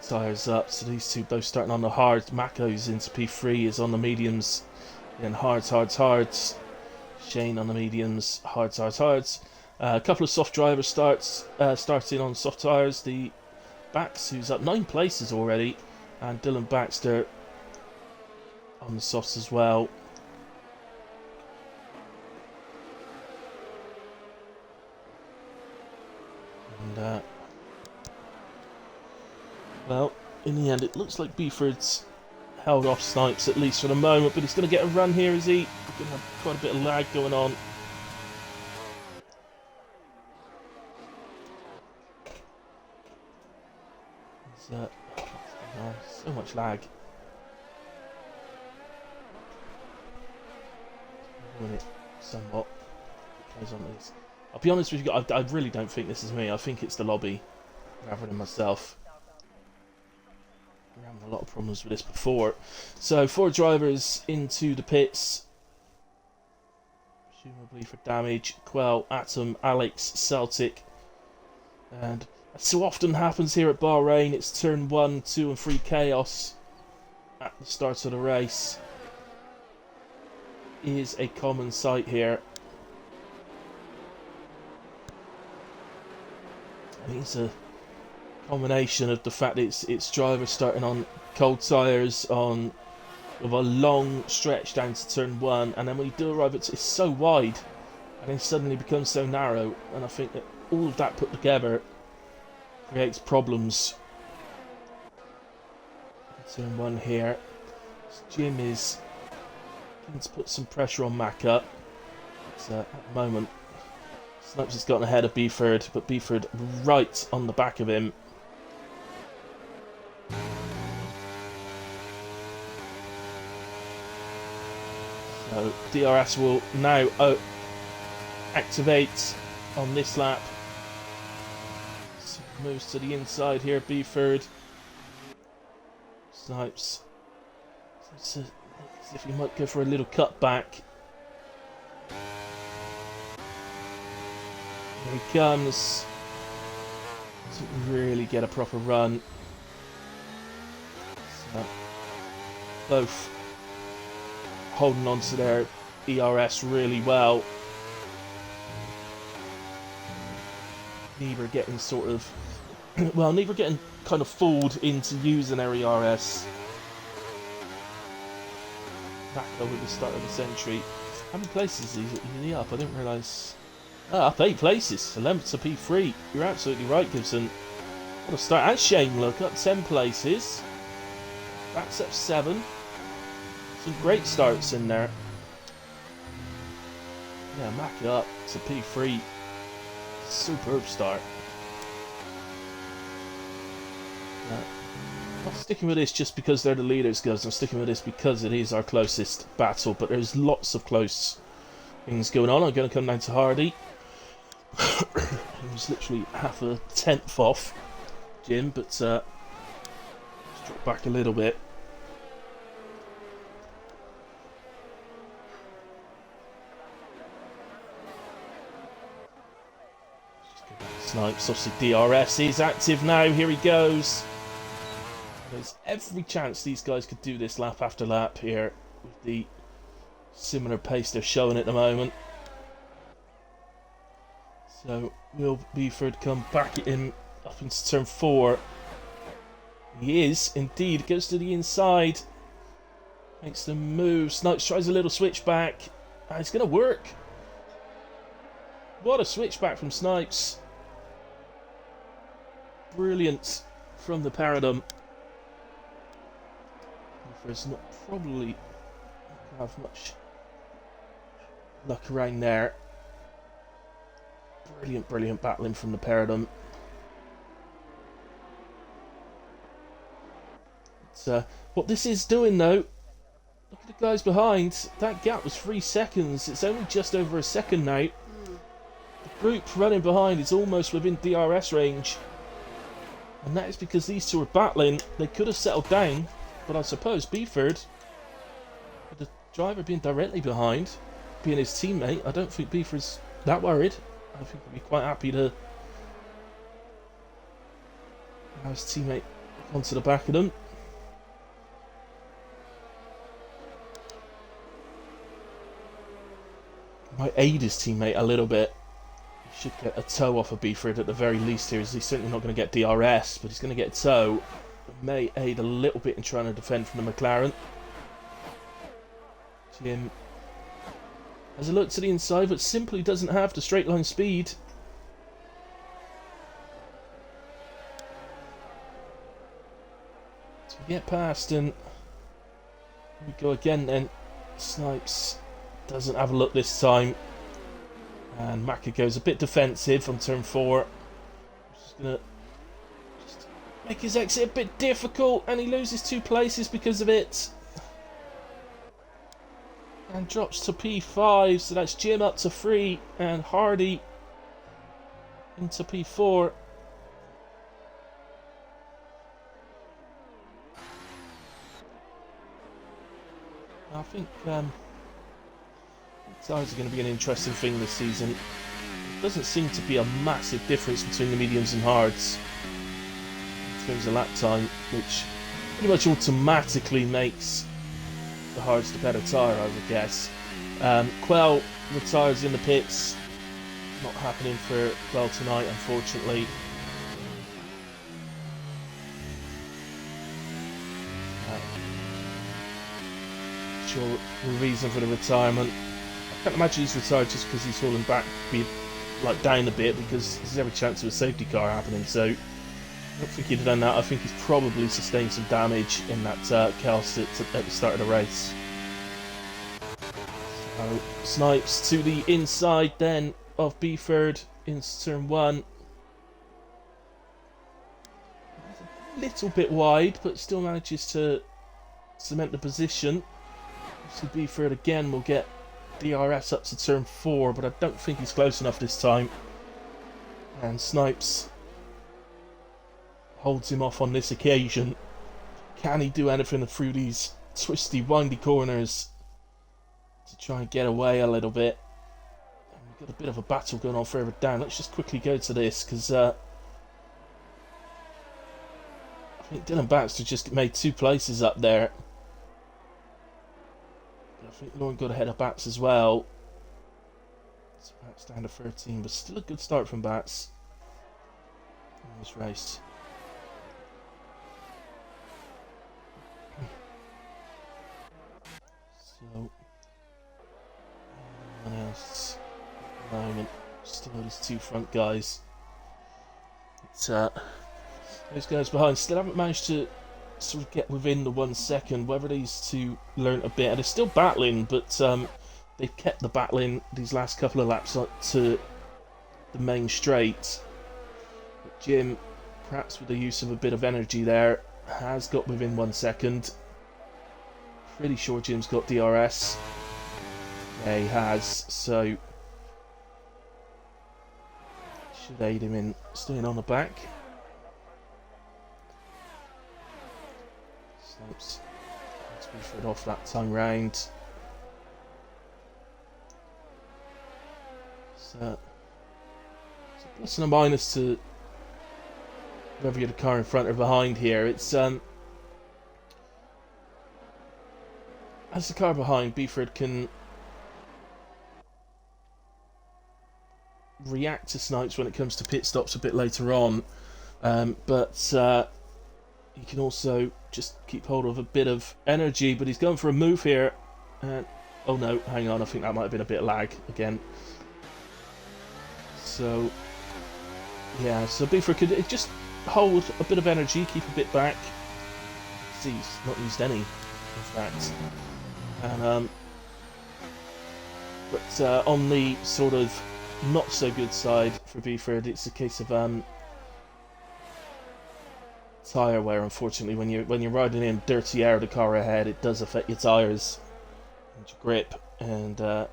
tyres up. So these two both starting on the hard. Mako's into P3 is on the mediums. Then hards. Shane on the mediums. Hards. A couple of soft driver starting on soft tyres. The Bax, who's up 9 places already, and Dylan Baxter on the softs as well. And well, in the end, it looks like BFord's held off Snipes at least for the moment, but he's going to get a run here, is he? He's going to have quite a bit of lag going on. So much lag. somewhat. I'll be honest with you, I really don't think this is me. I think it's the lobby rather than myself. We're having a lot of problems with this before. So 4 drivers into the pits, presumably for damage. Quell, Atom, Alex, Celtic, and as so often happens here at Bahrain, it's turn 1, 2 and 3 chaos at the start of the race. Is a common sight here. I think it's a combination of the fact it's drivers starting on cold tyres on with a long stretch down to turn 1, and then when you do arrive it's so wide and then suddenly becomes so narrow, and I think that all of that put together creates problems. Turn 1 here. Jim is going to put some pressure on Macca. At the moment Snipes has gotten ahead of BFord, but BFord right on the back of him. So DRS will now activate on this lap. So moves to the inside here, BFord. Snipes. As if he might go for a little cut back. Here he comes. Doesn't really get a proper run. So both holding on to their ERS really well. Neither getting sort of well, neither getting kind of fooled into using their ERS. Back over the start of the century. How many places is he up? I didn't realise. Up 8 places. 11th to P3. You're absolutely right, Gibson. What a start. And Shane, look, up 10 places. That's up 7. Some great starts in there. Yeah, Mac up to P3. Superb start. I'm not sticking with this just because they're the leaders, guys. I'm sticking with this because it is our closest battle. But there's lots of close things going on. I'm going to come down to Hardy. He was literally half a tenth off Jim, but let's drop back a little bit. Snipes, obviously DRS is active now. Here he goes. There's every chance these guys could do this lap after lap here with the similar pace they're showing at the moment. So will BFord come back at him up into turn 4? He is indeed. Goes to the inside, makes the move. Snipes tries a little switchback. It's going to work. What a switchback from Snipes. Brilliant from the Paradigm. BFord's not probably have much luck around there. Brilliant, brilliant battling from the Paradigm. What this is doing though, look at the guys behind. That gap was 3 seconds. It's only just over a second now. The group running behind is almost within DRS range. And that is because these two are battling. They could have settled down, but I suppose BFord, with the driver being directly behind, being his teammate, I don't think BFord's that worried. I think he'd be quite happy to have his teammate onto the back of them. Might aid his teammate a little bit. He should get a toe off of BFord at the very least here. He's certainly not going to get DRS, but he's going to get a toe. It may aid a little bit in trying to defend from the McLaren. Jim has a look to the inside, but simply doesn't have the straight line speed. So we get past, and we go again then. Snipes doesn't have a look this time. And Macca goes a bit defensive on turn 4. Just going to make his exit a bit difficult, and he loses 2 places because of it. And drops to P5, so that's Jim up to 3 and Hardy into P4. I think tyres are going to be an interesting thing this season. There doesn't seem to be a massive difference between the mediums and hards in terms of lap time, which pretty much automatically makes the hards the better tyre, I would guess. Quell retires in the pits. Not happening for Quell tonight, unfortunately. Sure, the reason for the retirement. I can't imagine he's retired just because he's fallen back, like down a bit, because there's every chance of a safety car happening. So I don't think he'd have done that. I think he's probably sustained some damage in that cast at the start of the race. So Snipes to the inside then of BFord in turn 1. A little bit wide, but still manages to cement the position. So BFord again will get DRS up to turn 4, but I don't think he's close enough this time. And Snipes holds him off on this occasion. Can he do anything through these twisty, windy corners to try and get away a little bit? And we've got a bit of a battle going on further down. Let's just quickly go to this, because I think Dylan Baxter just made 2 places up there. I think Lauren got ahead of Bats as well. So Bats down to 13, but still a good start from Bats in this race. So, anyone else at the moment? Still these 2 front guys. It's, those guys behind still haven't managed to sort of get within the 1 second. Whether these 2 learnt a bit, and they're still battling, but they've kept the battling these last couple of laps up to the main straight. But Jim, perhaps with the use of a bit of energy there, has got within 1 second. Pretty sure Jim's got DRS. Yeah, he has, so should aid him in staying on the back. Snipes let's be it off that time round. So it's a plus and a minus to whether you're the car in front or behind here. It's as the car behind, BFord can react to Snipes when it comes to pit stops a bit later on, but he can also just keep hold of a bit of energy. But he's going for a move here. Oh no, hang on, I think that might have been a bit of lag again. So yeah, so BFord could just hold a bit of energy, keep a bit back. See, he's not used any, in fact. And but on the sort of not so good side for BFord, it's a case of tyre wear. Unfortunately, when you're riding in dirty air of the car ahead, it does affect your tyres and your grip. And so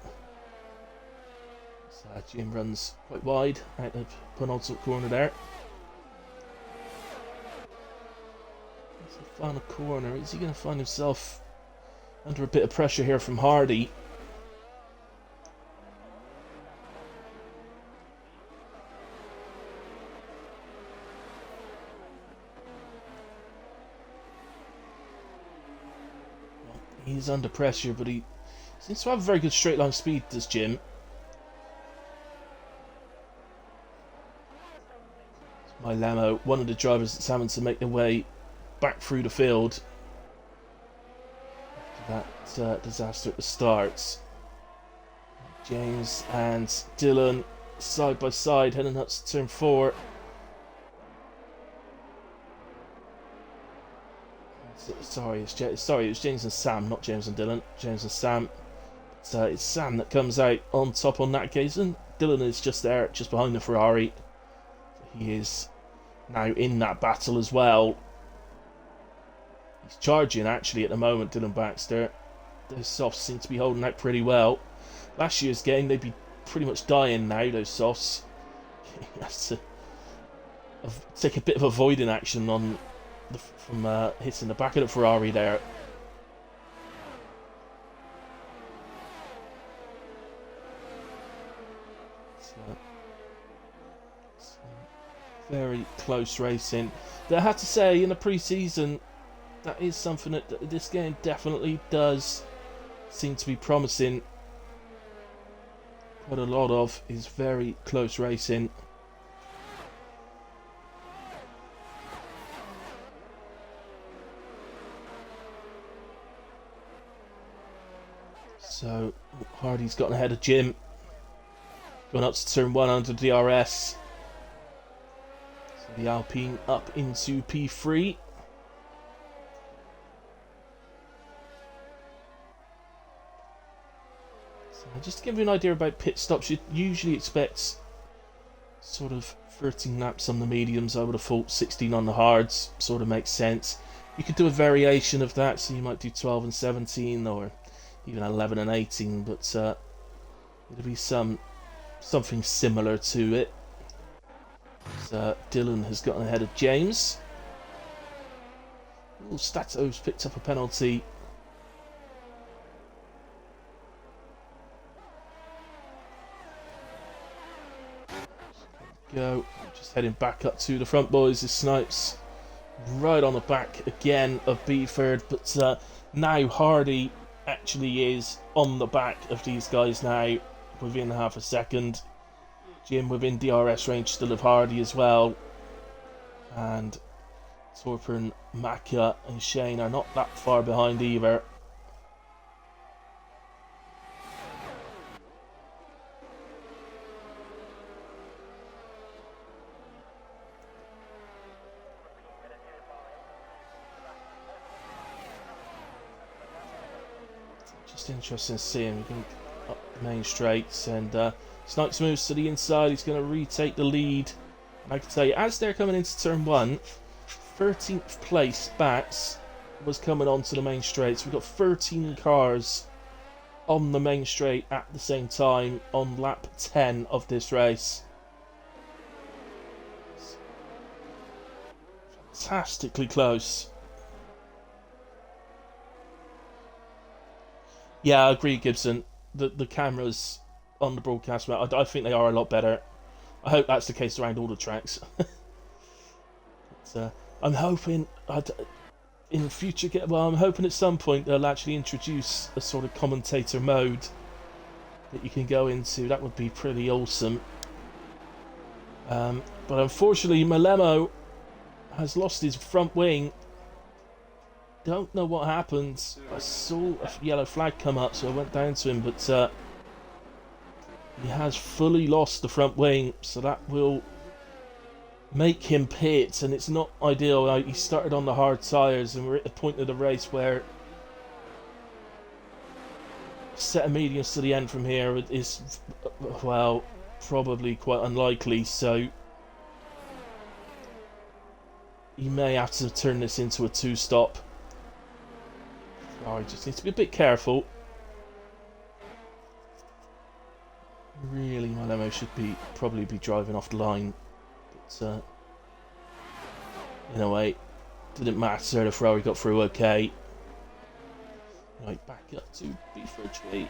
Jim runs quite wide out of penultimate corner there. That's the final corner. Is he going to find himself under a bit of pressure here from Hardy? Well, he's under pressure, but he seems to have a very good straight line speed, does Jim. My Lamo, one of the drivers that's having to make their way back through the field after that disaster at the start. James and Dylan side by side heading up to turn 4. Sorry, it was James and Sam, not James and Dylan. James and Sam. So it's Sam that comes out on top on that occasion. Dylan is just there, just behind the Ferrari. He is now in that battle as well. He's charging actually at the moment, Dylan Baxter. those softs seem to be holding out pretty well. Last year's game, they'd be pretty much dying now, those softs. He has to take a bit of avoiding action on from hitting the back of the Ferrari there. So very close racing. I have to say, in the pre-season, that is something that this game definitely does seem to be promising. Quite a lot of is very close racing. So Hardy's gotten ahead of Jim. Going up to turn 1 under DRS. So the Alpine up into P3. So just to give you an idea about pit stops, you'd usually expect sort of 13 laps on the mediums. I would have thought 16 on the hards. Sort of makes sense. You could do a variation of that, so you might do 12 and 17 or even 11 and 18, but it'll be something similar to it. So Dylan has gotten ahead of James. Ooh, Stato's picked up a penalty. Go, just heading back up to the front, boys. Is Snipes right on the back again of BFord, but now Hardy actually is on the back of these guys now within half a second. Jim within DRS range still of Hardy as well, and Torpen, Maka and Shane are not that far behind either. Just interesting to see him going up the main straights, and Snipes moves to the inside. He's going to retake the lead. And I can tell you, as they're coming into turn 1, 13th place Bats was coming onto the main straight. So we've got 13 cars on the main straight at the same time on lap 10 of this race. Fantastically close. Yeah, I agree, Gibson. The cameras on the broadcast, I think they are a lot better. I hope that's the case around all the tracks. But, I'm hoping in future, I'm hoping at some point they'll actually introduce a sort of commentator mode that you can go into. That would be pretty awesome. But unfortunately, Malemo has lost his front wing. Don't know what happened. I saw a yellow flag come up, so I went down to him, but he has fully lost the front wing, so that will make him pit, and it's not ideal. He started on the hard tyres, and we're at the point of the race where a set of mediums to the end from here is, well, probably quite unlikely, so he may have to turn this into a 2-stop. Oh, he just needs to be a bit careful. Really, Malemo should probably be driving off the line, but in a way, didn't matter. The Ferrari got through okay. Right, back up to BFord Tree.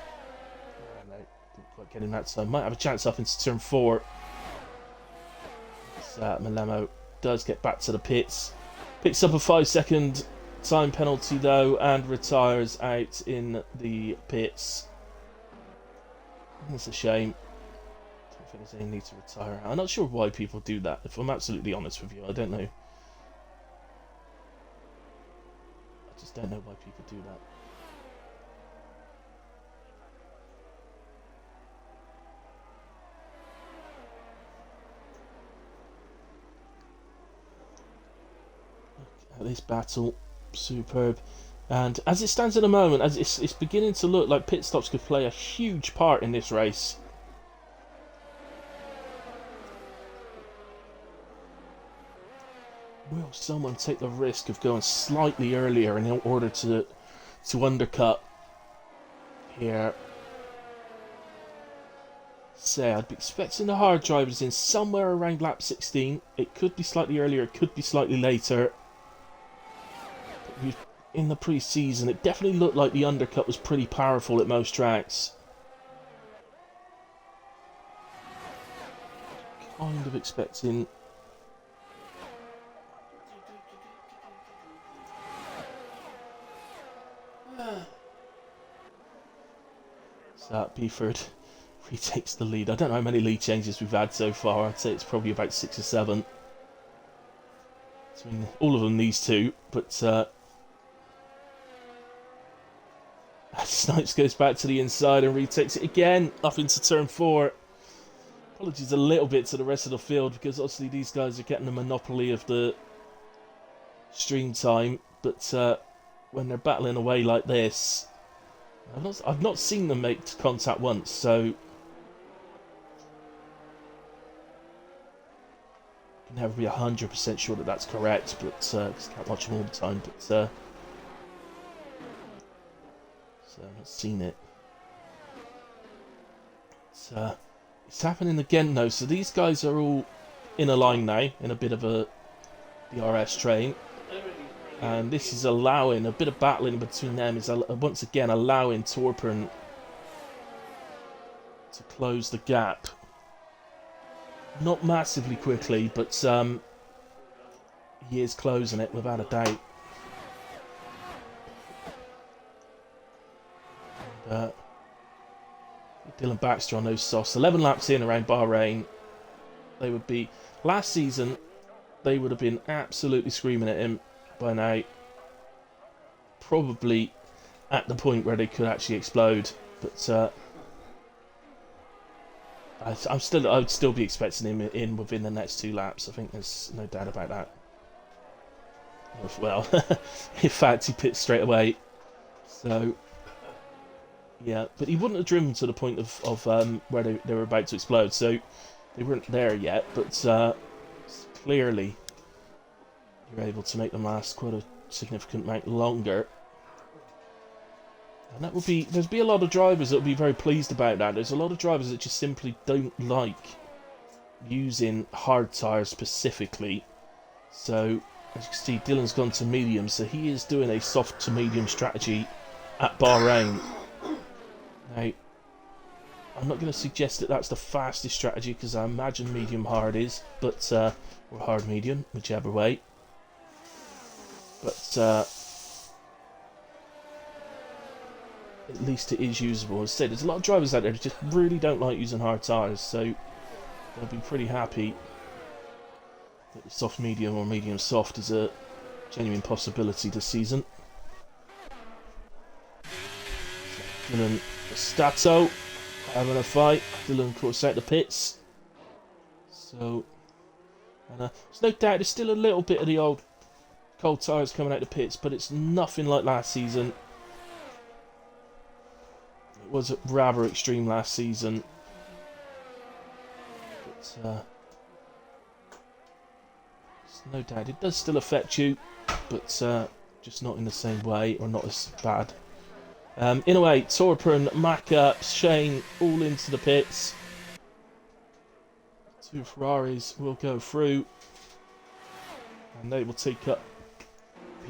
No, didn't quite get in that time. Might have a chance up into turn 4. Malemo does get back to the pits. Picks up a 5-second time penalty though, and retires out in the pits. That's a shame. I don't think there's any need to retire. I'm not sure why people do that, if I'm absolutely honest with you. I don't know. I just don't know why people do that. Look at this battle. Superb. And as it stands at the moment, as it's beginning to look like pit stops could play a huge part in this race. Will someone take the risk of going slightly earlier in order to undercut here. Say, I'd be expecting the hard drivers in somewhere around lap 16. It could be slightly earlier, it could be slightly later. But in the pre-season, it definitely looked like the undercut was pretty powerful at most tracks. Kind of expecting... So BFord retakes the lead. I don't know how many lead changes we've had so far. I'd say it's probably about 6 or 7. Between all of them, these two. But Snipes goes back to the inside and retakes it again up into turn 4. Apologies a little bit to the rest of the field because obviously these guys are getting the monopoly of the stream time. But when they're battling away like this, I've not seen them make contact once, so can never be 100% sure that that's correct, but because I can't watch them all the time. But so I've not seen it. It's happening again though. So these guys are all in a line now, in a bit of a DRS train. And this is allowing a bit of battling between them, is once again allowing Torpen to close the gap. Not massively quickly, but he is closing it without a doubt. And, Dylan Baxter on those softs. 11 laps in around Bahrain. They would be... Last season, they would have been absolutely screaming at him by now, probably at the point where they could actually explode. But I would still be expecting him in within the next 2 laps. I think there's no doubt about that. Well, in fact, he pits straight away. So yeah, but he wouldn't have driven to the point of where they were about to explode. So they weren't there yet. But clearly, you're able to make them last quite a significant amount longer. And that would be... There'd be a lot of drivers that would be very pleased about that. There's a lot of drivers that just simply don't like using hard tyres specifically. So, as you can see, Dylan's gone to medium. So he is doing a soft to medium strategy at Bahrain. Now, I'm not going to suggest that that's the fastest strategy, because I imagine medium hard is. But, or hard medium, whichever way. But at least it is usable. As I said, there's a lot of drivers out there that just really don't like using hard tyres, so they'll be pretty happy that the soft medium or medium soft is a genuine possibility this season. So Dylan Stato having a fight. Dylan, of course, out the pits. So, and, there's no doubt there's still a little bit of the old cold tyres coming out the pits, but it's nothing like last season. It was rather extreme last season. But no doubt it does still affect you, but just not in the same way, or not as bad. In a way, Torpen, Maka, Shane all into the pits. 2 Ferraris will go through, and they will take up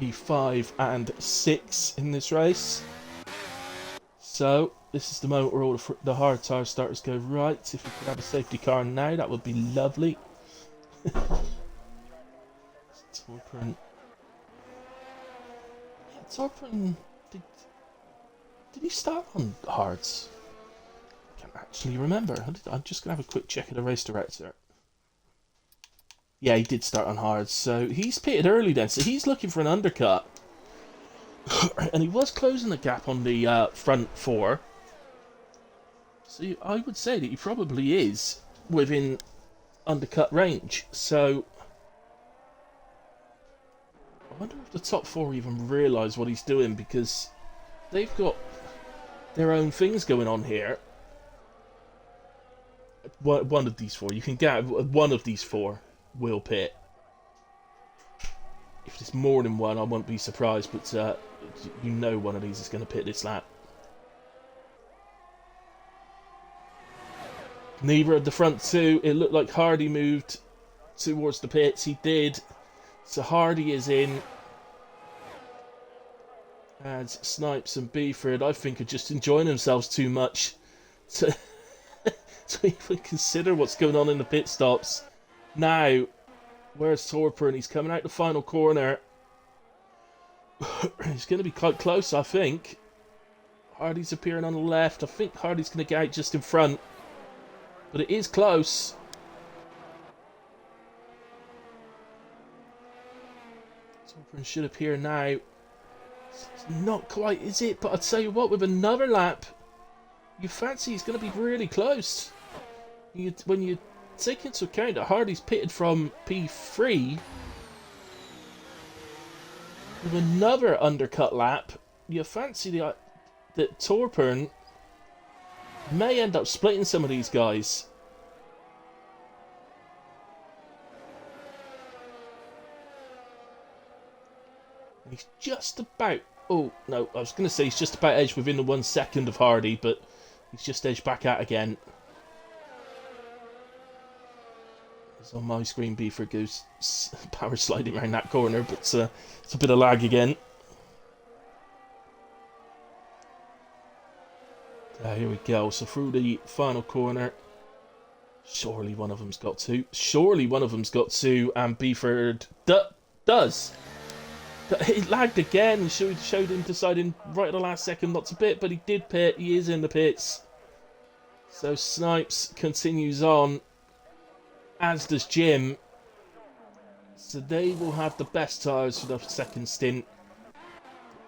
P5 and 6 in this race. So this is the moment where all the hard tyre starters go right. If we could have a safety car now, that would be lovely. Torpen. Yeah, Torpen, did he start on hards? I can't actually remember. I'm just going to have a quick check of the race director. Yeah, he did start on hards, so he's pitted early then, so he's looking for an undercut. And he was closing the gap on the front 4. So I would say that he probably is within undercut range. So I wonder if the top 4 even realise what he's doing, because they've got their own things going on here. One of these 4, you can get one of these 4 will pit. If there's more than one, I won't be surprised, but you know one of these is going to pit this lap. Neither of the front two. It looked like Hardy moved towards the pits. He did. So Hardy is in. And Snipes and BFord, I think, are just enjoying themselves too much to, to even consider what's going on in the pit stops. Now, where's Torper? And he's coming out the final corner. He's going to be quite close, I think. Hardy's appearing on the left. I think Hardy's going to get out just in front. But it is close. Torper should appear now. It's not quite, is it? But I'll tell you what, with another lap, you fancy he's going to be really close. When you take into account that Hardy's pitted from P3, with another undercut lap, you fancy that Torpern may end up splitting some of these guys. He's just about... Oh, no, I was going to say he's just about edged within the 1 second of Hardy, but he's just edged back out again. It's on my screen, BFord goes power sliding around that corner, but it's a bit of lag again. Here we go. So through the final corner. Surely one of them's got to. Surely one of them's got to, and BFord does. It lagged again, and showed him deciding right at the last second not to pit, but he did pit. He is in the pits. So Snipes continues on, as does Jim. So they will have the best tyres for the second stint.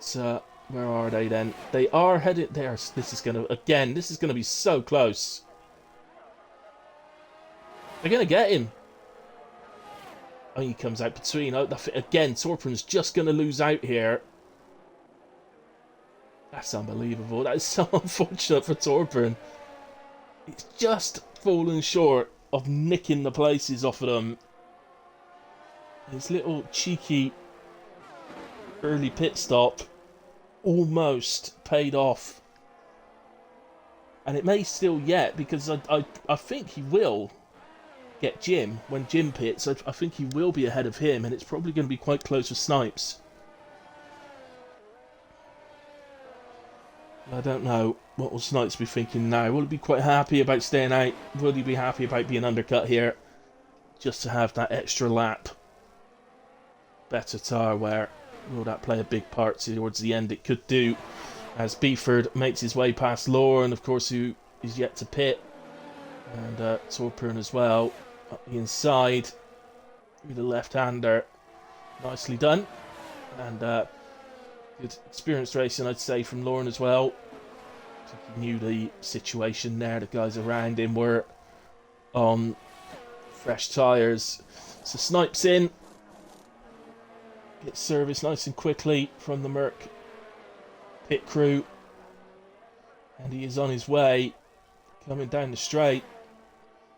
So where are they then? They are headed there. This is going to be so close. They're going to get him. Oh, he comes out between. Oh, again, Torpern's just going to lose out here. That's unbelievable. That is so unfortunate for Torpern. It's just fallen short of nicking the places off of them. His little cheeky early pit stop almost paid off. And it may still yet, because I think he will get Jim when Jim pits. I think he will be ahead of him, and it's probably going to be quite close with Snipes. I don't know. What will Snipes be thinking now? Will he be quite happy about staying out? Will he be happy about being undercut here? Just to have that extra lap. Better tyre wear. Will that play a big part towards the end? It could do. As BFord makes his way past Lauren, of course, who is yet to pit. And Torpern as well. Up the inside. With the left-hander. Nicely done. And good experienced racing, I'd say, from Lauren as well. He knew the situation there. The guys around him were on fresh tyres. So Snipes in. Gets service nice and quickly from the Merc pit crew. And he is on his way. Coming down the straight.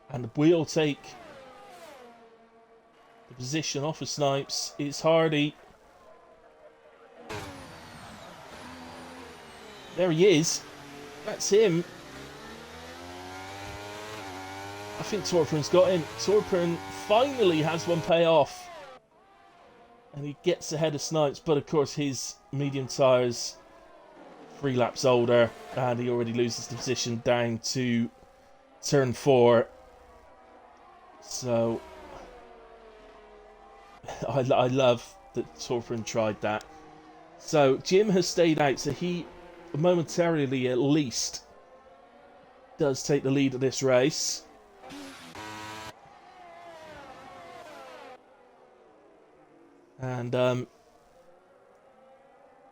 And we'll take the position off of Snipes. It's Hardy. There he is. That's him. I think Torpern's got him. Torpern finally has one pay off. And he gets ahead of Snipes, but of course his medium tyres 3 laps older, and he already loses the position down to turn 4. So I love that Torpern tried that. So Jim has stayed out, so he momentarily at least does take the lead of this race. And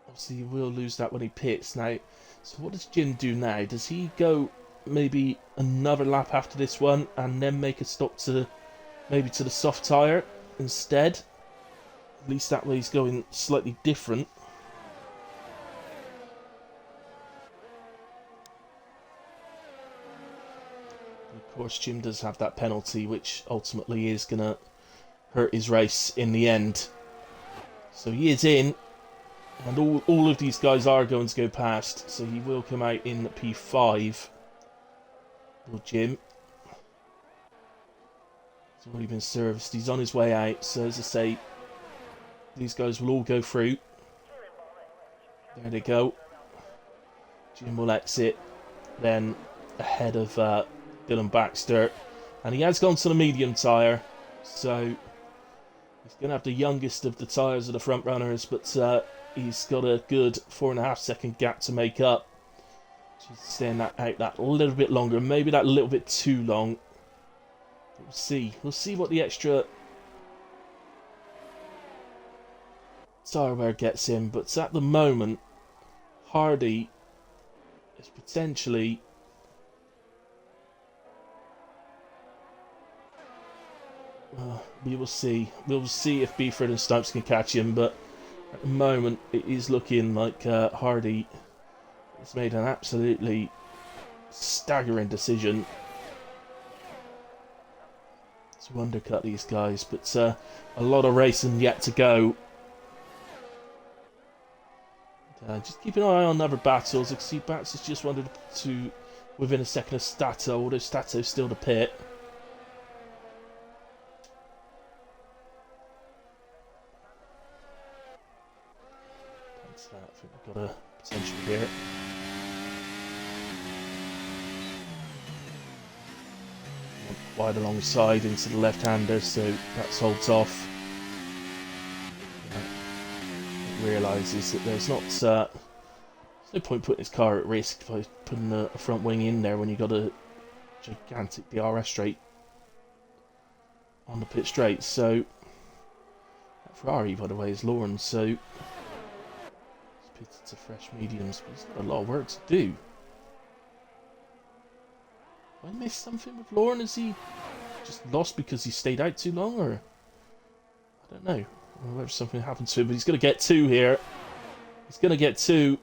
obviously he will lose that when he pits. Now, so what does Jim do now? Does he go maybe another lap after this one and then make a stop to maybe to the soft tyre instead? At least that way he's going slightly different. Of course, Jim does have that penalty, which ultimately is going to hurt his race in the end. So he is in, and all of these guys are going to go past, so he will come out in P5. Well, Jim. He's already been serviced. He's on his way out. So as I say, these guys will all go through. There they go. Jim will exit. Then ahead of Dylan Baxter. And he has gone to the medium tyre. So he's going to have the youngest of the tyres of the front runners. But he's got a good 4.5 second gap to make up. Just staying that out that a little bit longer. Maybe that a little bit too long. But we'll see. We'll see what the extra tyre wear gets him. But at the moment, Hardy is potentially... we will see. We'll see if BFord and Snipes can catch him. But at the moment, it is looking like Hardy has made an absolutely staggering decision to undercut these guys. But a lot of racing yet to go. Just keep an eye on other battles. I can see Bats has just wandered to within a second of Stato, although Stato's still the pit. Thanks for that. I think we've got a potential here. Wide alongside into the left-hander, so Bats holds off. Realises that there's no point putting his car at risk by putting a front wing in there when you've got a gigantic DRS straight on the pit straight. So that Ferrari, by the way, is Lawrence, so it's pitted to fresh mediums, but he's got a lot of work to do. Have I missed something with Lauren? Is he just lost because he stayed out too long, or I don't know. Whether something happened to him, but he's going to get 2 here. He's going to get 2.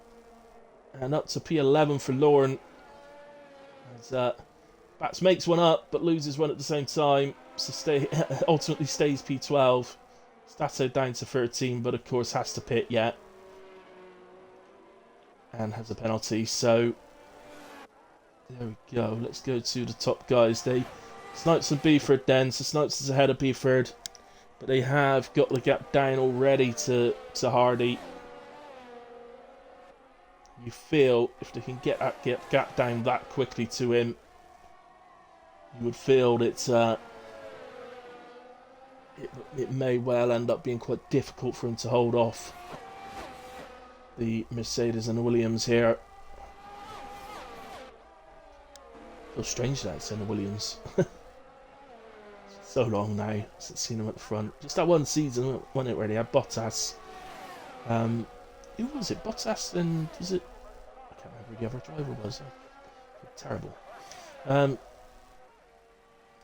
And up to P11 for Lauren. As Bats makes one up, but loses one at the same time. So ultimately stays P12. Stato down to 13, but of course has to pit yet. And has a penalty. So there we go. Let's go to the top guys. Snipes and BFord then. So Snipes is ahead of BFord. But they have got the gap down already to Hardy. You feel if they can get that gap down that quickly to him, you would feel that it may well end up being quite difficult for him to hold off the Mercedes and the Williams here. Feels strange that it's in the Williams. So long now since seen him at the front. Just that one season, wasn't it, where they had Bottas. Who was it? Bottas and was it? I can't remember who the other driver was. Terrible.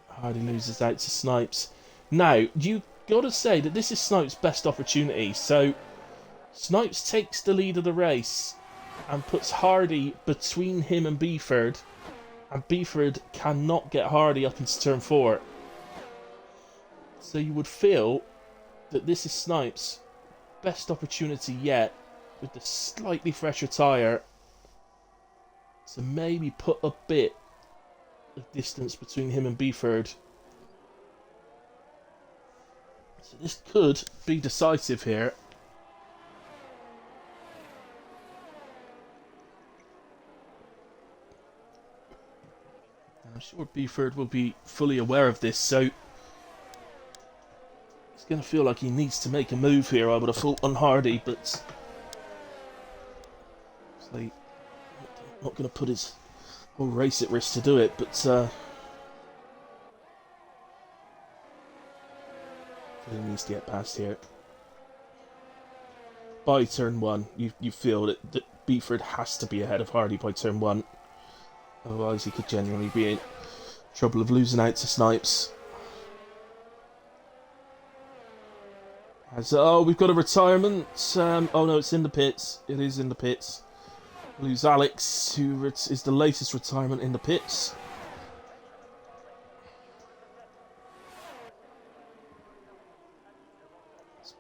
Hardy loses out to Snipes. Now, you got to say that this is Snipes' best opportunity. So, Snipes takes the lead of the race and puts Hardy between him and BFord. And BFord cannot get Hardy up into turn 4. So you would feel that this is Snipes' best opportunity yet, with the slightly fresher tyre, to maybe put a bit of distance between him and BFord. So this could be decisive here. And I'm sure BFord will be fully aware of this, so he's going to feel like he needs to make a move here, I would have thought, on Hardy, but so not going to put his whole race at risk to do it, but he needs to get past here. By turn 1, you feel that BFord has to be ahead of Hardy by turn 1, otherwise he could genuinely be in trouble of losing out to Snipes. We've got a retirement. Oh no, it's in the pits. It is in the pits. Lose Alex, who is the latest retirement in the pits.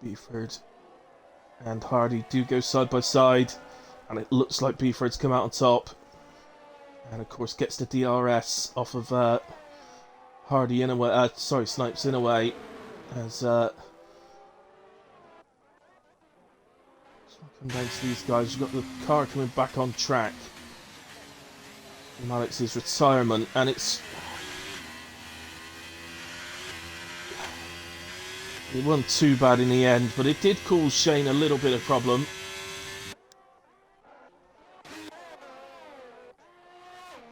BFord and Hardy do go side by side, and it looks like BFord's come out on top, and of course gets the DRS off of Hardy in a way, sorry, Snipes in a way, as come down to these guys. You've got the car coming back on track from Alex's retirement, and it wasn't too bad in the end, but it did cause Shane a little bit of problem.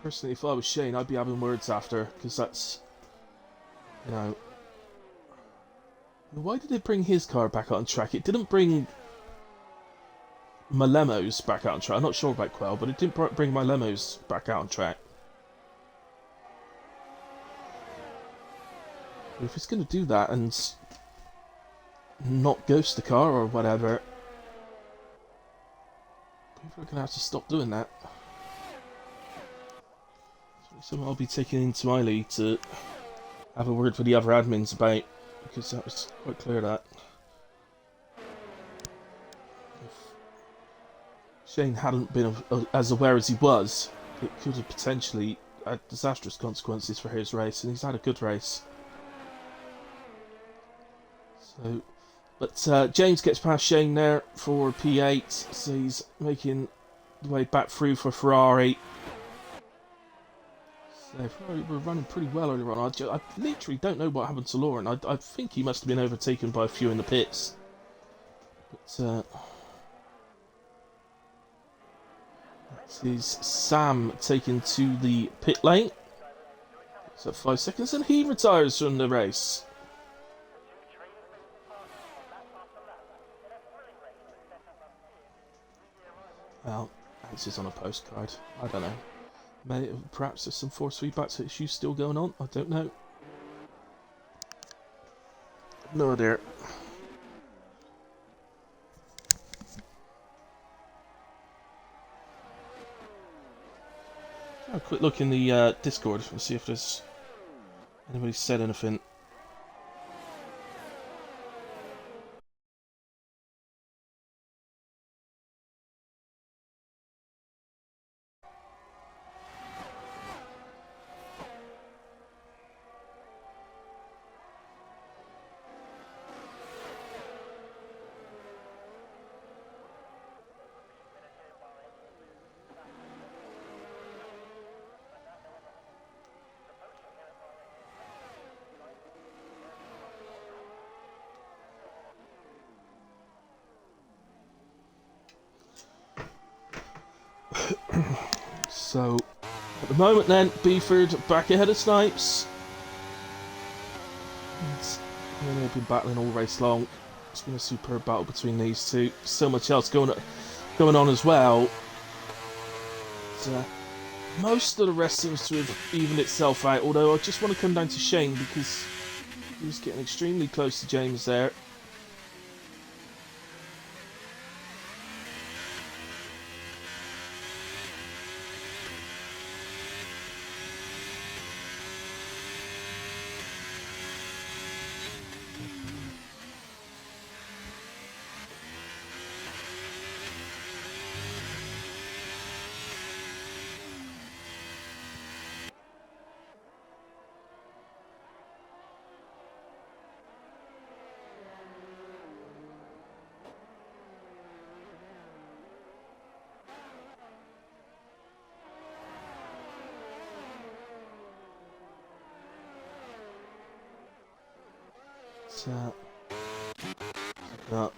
Personally, if I was Shane, I'd be having words after, because that's, you know... Why did it bring his car back on track? It didn't bring Malemo's back out on track. I'm not sure about Quell, but it didn't bring Malemo's back out on track. If it's going to do that and not ghost the car or whatever, people are going to have to stop doing that. So I'll be taking into my lead to have a word with the other admins about, because that was quite clear that if Shane hadn't been as aware as he was, it could have potentially had disastrous consequences for his race, and he's had a good race. So, but James gets past Shane there for P8, so he's making the way back through for Ferrari. So Ferrari were running pretty well earlier on. I literally don't know what happened to Lauren. I think he must have been overtaken by a few in the pits. But that is Sam taken to the pit lane. So 5 seconds, and he retires from the race. Well, this is on a postcard. I don't know. Perhaps there's some force feedback issues still going on. I don't know. No idea. Have a quick look in the Discord and see if there's anybody said anything. So, at the moment then, BFord back ahead of Snipes. They've been battling all race long. It's been a superb battle between these two. So much else going on as well. But, most of the rest seems to have evened itself out, although I just want to come down to Shane because he was getting extremely close to James there.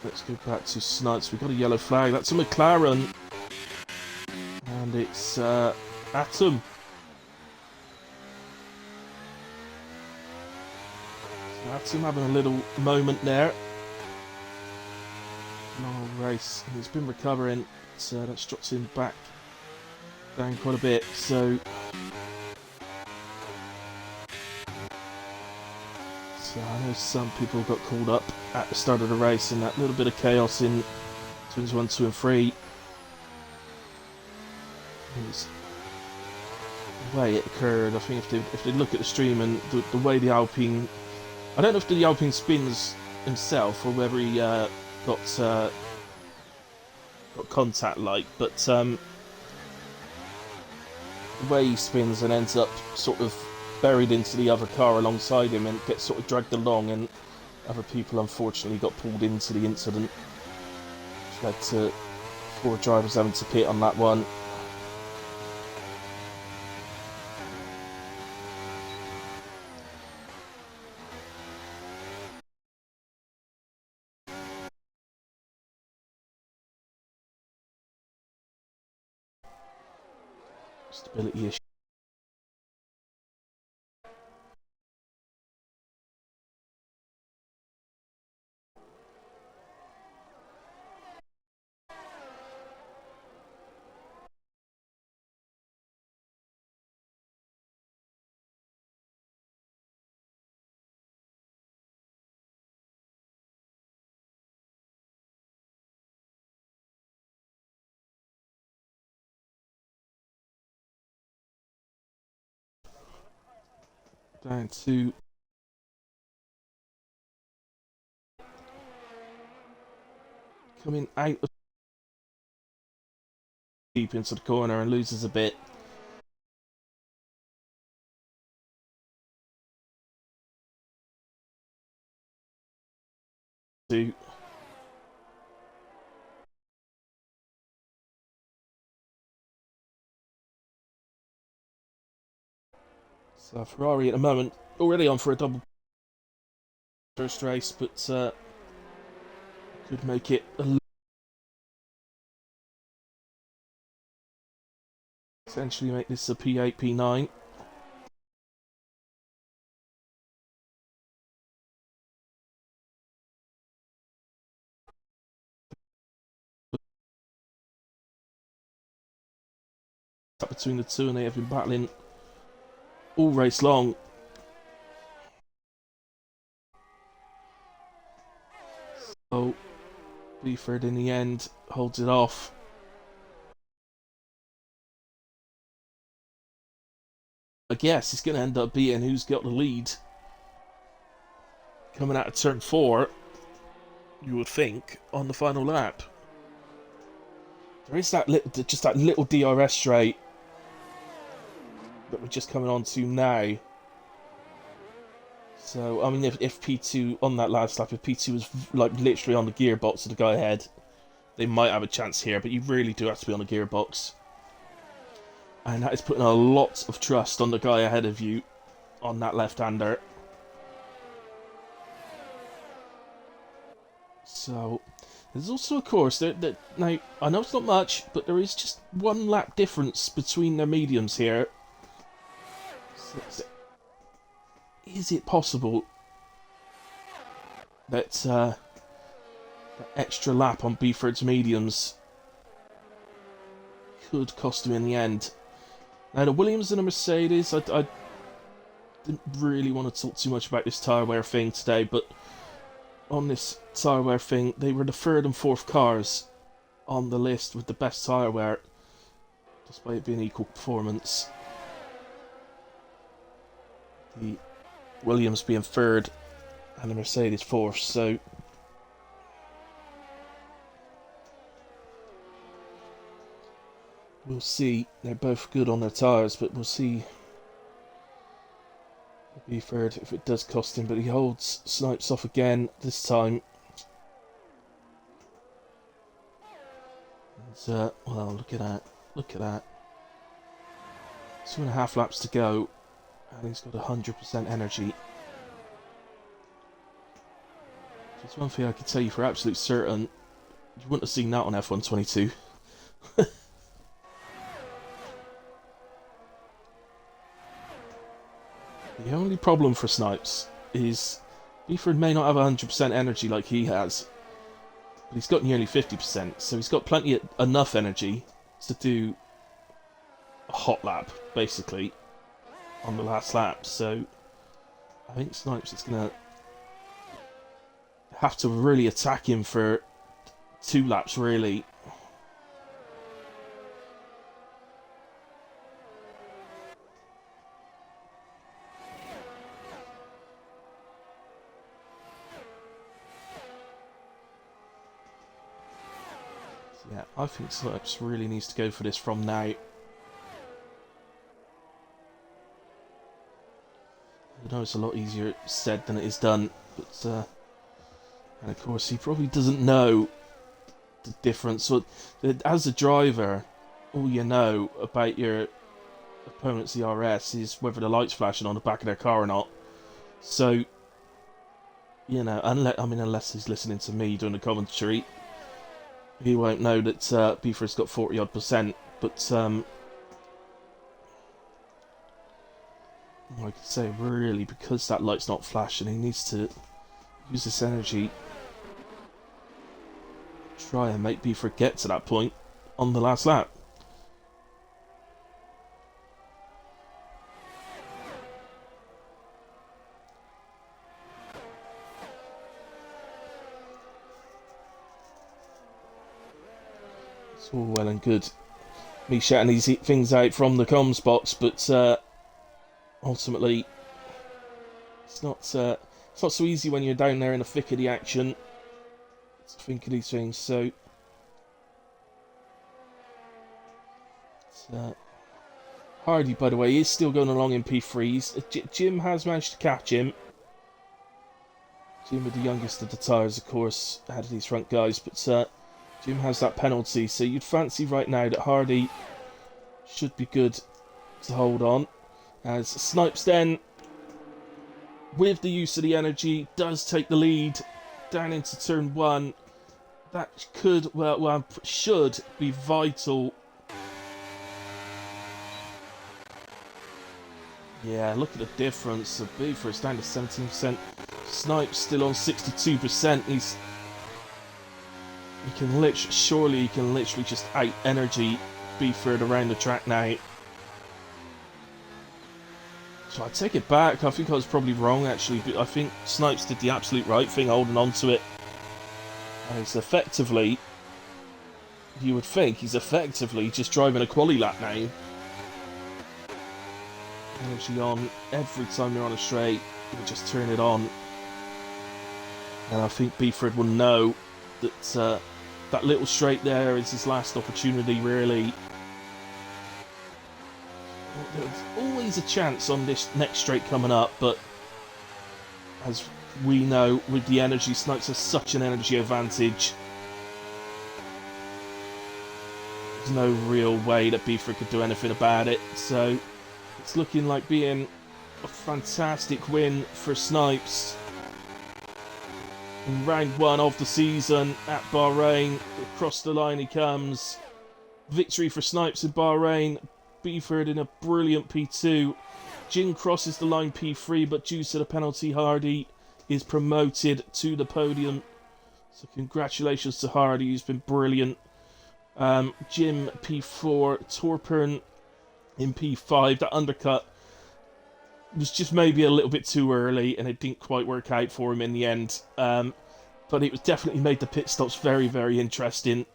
Let's go back to Snipes. We've got a yellow flag. That's a McLaren. And it's Atom. So Atom having a little moment there. Long race. He's been recovering. So that's dropped him back down quite a bit. So I know some people got called up at the start of the race in that little bit of chaos in turns 1, 2 and 3. The way it occurred, I think if they look at the stream and the way the Alpine... I don't know if the Alpine spins himself or whether he got contact light, but the way he spins and ends up sort of buried into the other car alongside him and gets sort of dragged along, and other people unfortunately got pulled into the incident, which led to 4 drivers having to pit on that one. Stability issue. Down to coming out of deep into the corner and loses a bit. So Ferrari at the moment already on for a double first race, but could make it a essentially make this a P8, P9. Between the two, and they have been battling all race long. So BFord in the end holds it off. I guess it's going to end up being who's got the lead coming out of turn 4, you would think, on the final lap. There is that little DRS straight that we're just coming on to now. So, I mean, if P2, on that last lap, if P2 was like literally on the gearbox of the guy ahead, they might have a chance here, but you really do have to be on the gearbox. And that is putting a lot of trust on the guy ahead of you on that left-hander. So, there's also, of course, now, I know it's not much, but there is just 1 lap difference between their mediums here. So, is it possible that that extra lap on BFord's mediums could cost him in the end? Now, the Williams and the Mercedes, I didn't really want to talk too much about this tyre wear thing today, but on this tyre wear thing, they were the 3rd and 4th cars on the list with the best tyre wear, despite it being equal performance. The Williams being 3rd and the Mercedes 4th, so we'll see. They're both good on their tyres, but we'll see BFord if it does cost him. But he holds Snipes off again this time. And, well, look at that. Look at that. 2.5 laps to go, and he's got 100% energy. Just one thing I can tell you for absolute certain, you wouldn't have seen that on F122. The only problem for Snipes is BFord may not have 100% energy like he has, but he's got nearly 50%, so he's got enough energy to do a hot lap, basically, on the last lap. So I think Snipes is going to have to really attack him for 2 laps, really. Yeah, I think Snipes really needs to go for this from now. know it's a lot easier said than it is done, but and of course he probably doesn't know the difference. So, as a driver, all you know about your opponent's ERS is whether the light's flashing on the back of their car or not. So, you know, unless he's listening to me doing the commentary, he won't know that BFord's got 40-odd%. But like I say, really, because that light's not flashing, he needs to use this energy, try and make BFord get to that point on the last lap. It's all well and good me shouting these things out from the comms box, but ultimately it's not so easy when you're down there in the thick of the action to think of these things. So Hardy, by the way, is still going along in P3s. Jim has managed to catch him. Jim with the youngest of the tyres, of course, ahead of these front guys, but Jim has that penalty, so you'd fancy right now that Hardy should be good to hold on. As Snipes then, with the use of the energy, does take the lead down into turn 1. That could, well, should be vital. Yeah, look at the difference. The BFord is down to 17%. Snipes still on 62%. Surely he can literally just out energy BFord around the track now. So I take it back. I think I was probably wrong actually, but I think Snipes did the absolute right thing holding on to it. And it's effectively, you would think, he's effectively just driving a quali lap now. Energy on every time you're on a straight, you just turn it on. And I think BFord will know that that little straight there is his last opportunity, really. There's always a chance on this next straight coming up, but as we know, with the energy, Snipes has such an energy advantage. There's no real way that BFord could do anything about it, so it's looking like being a fantastic win for Snipes. In round 1 of the season at Bahrain, across the line he comes. Victory for Snipes in Bahrain. BFord in a brilliant P2. Jin crosses the line P3, but due to the penalty, Hardy is promoted to the podium. So congratulations to Hardy, who's been brilliant. Jim P4, Torpern in P5. That undercut was just maybe a little bit too early, and it didn't quite work out for him in the end. But it was definitely made the pit stops very, very interesting.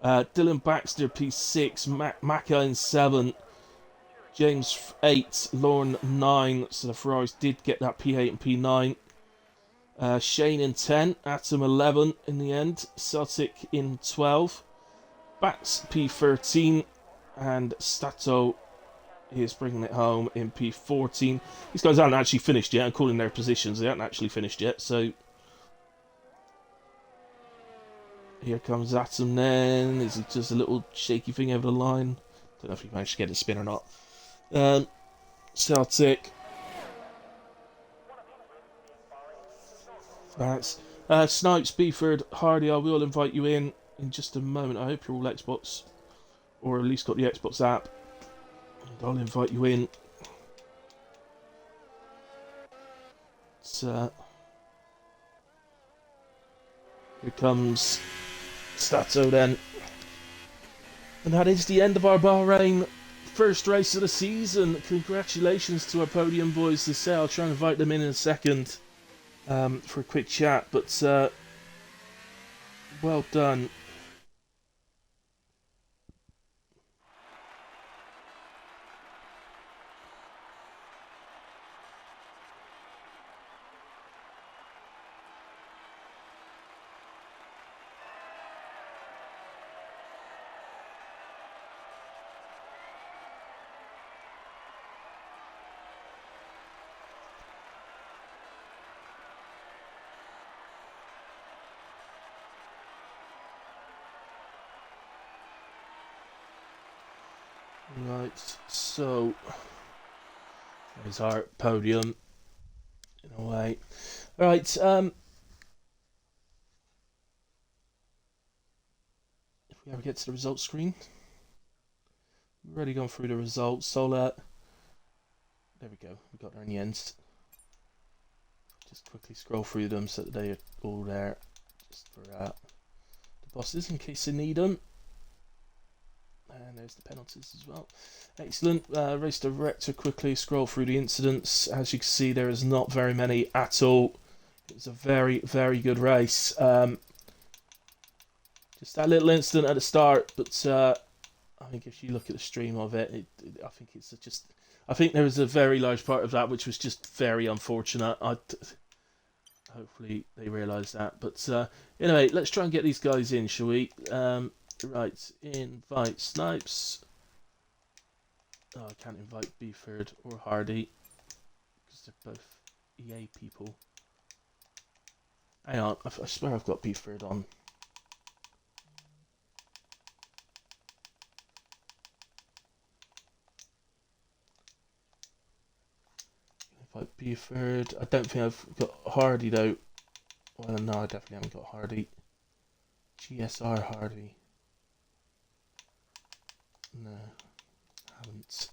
Dylan Baxter P6, Maka in 7, James 8, Lauren 9. So the Ferraris did get that P8 and P9. Shane in 10, Atom 11 in the end, Celtic in 12, Bats P13, and Stato is bringing it home in P14. These guys haven't actually finished yet. I'm calling their positions. They haven't actually finished yet. So here comes Atom then. Is it just a little shaky thing over the line? Don't know if he managed to get it spin or not. Celtic. That's Snipes, BFord, Hardy. I will invite you in just a moment. I hope you're all Xbox, or at least got the Xbox app. And I'll invite you in. So here comes Stato then. And that is the end of our Bahrain first race of the season. Congratulations to our podium boys to say. I'll try and invite them in a second for a quick chat, but well done. Right, so there's our podium in a way. Right, if we ever get to the results screen, we've already gone through the results. So there we go. We got there in the end. Just quickly scroll through them so that they're all there, just for the bosses in case they need them. And there's the penalties as well. Excellent. Race director, quickly scroll through the incidents. As you can see, there is not very many at all. It was a very, very good race. Just that little incident at the start, but I think if you look at the stream of it, I think it's just. I think there was a very large part of that which was just very unfortunate. Hopefully they realise that. But anyway, let's try and get these guys in, shall we? Right, invite Snipes. Oh, I can't invite BFord or Hardy because they're both EA people. Hang on, I swear I've got BFord on. Invite BFord. I don't think I've got Hardy though. Well, no, I definitely haven't got Hardy. GSR Hardy. No, haven't.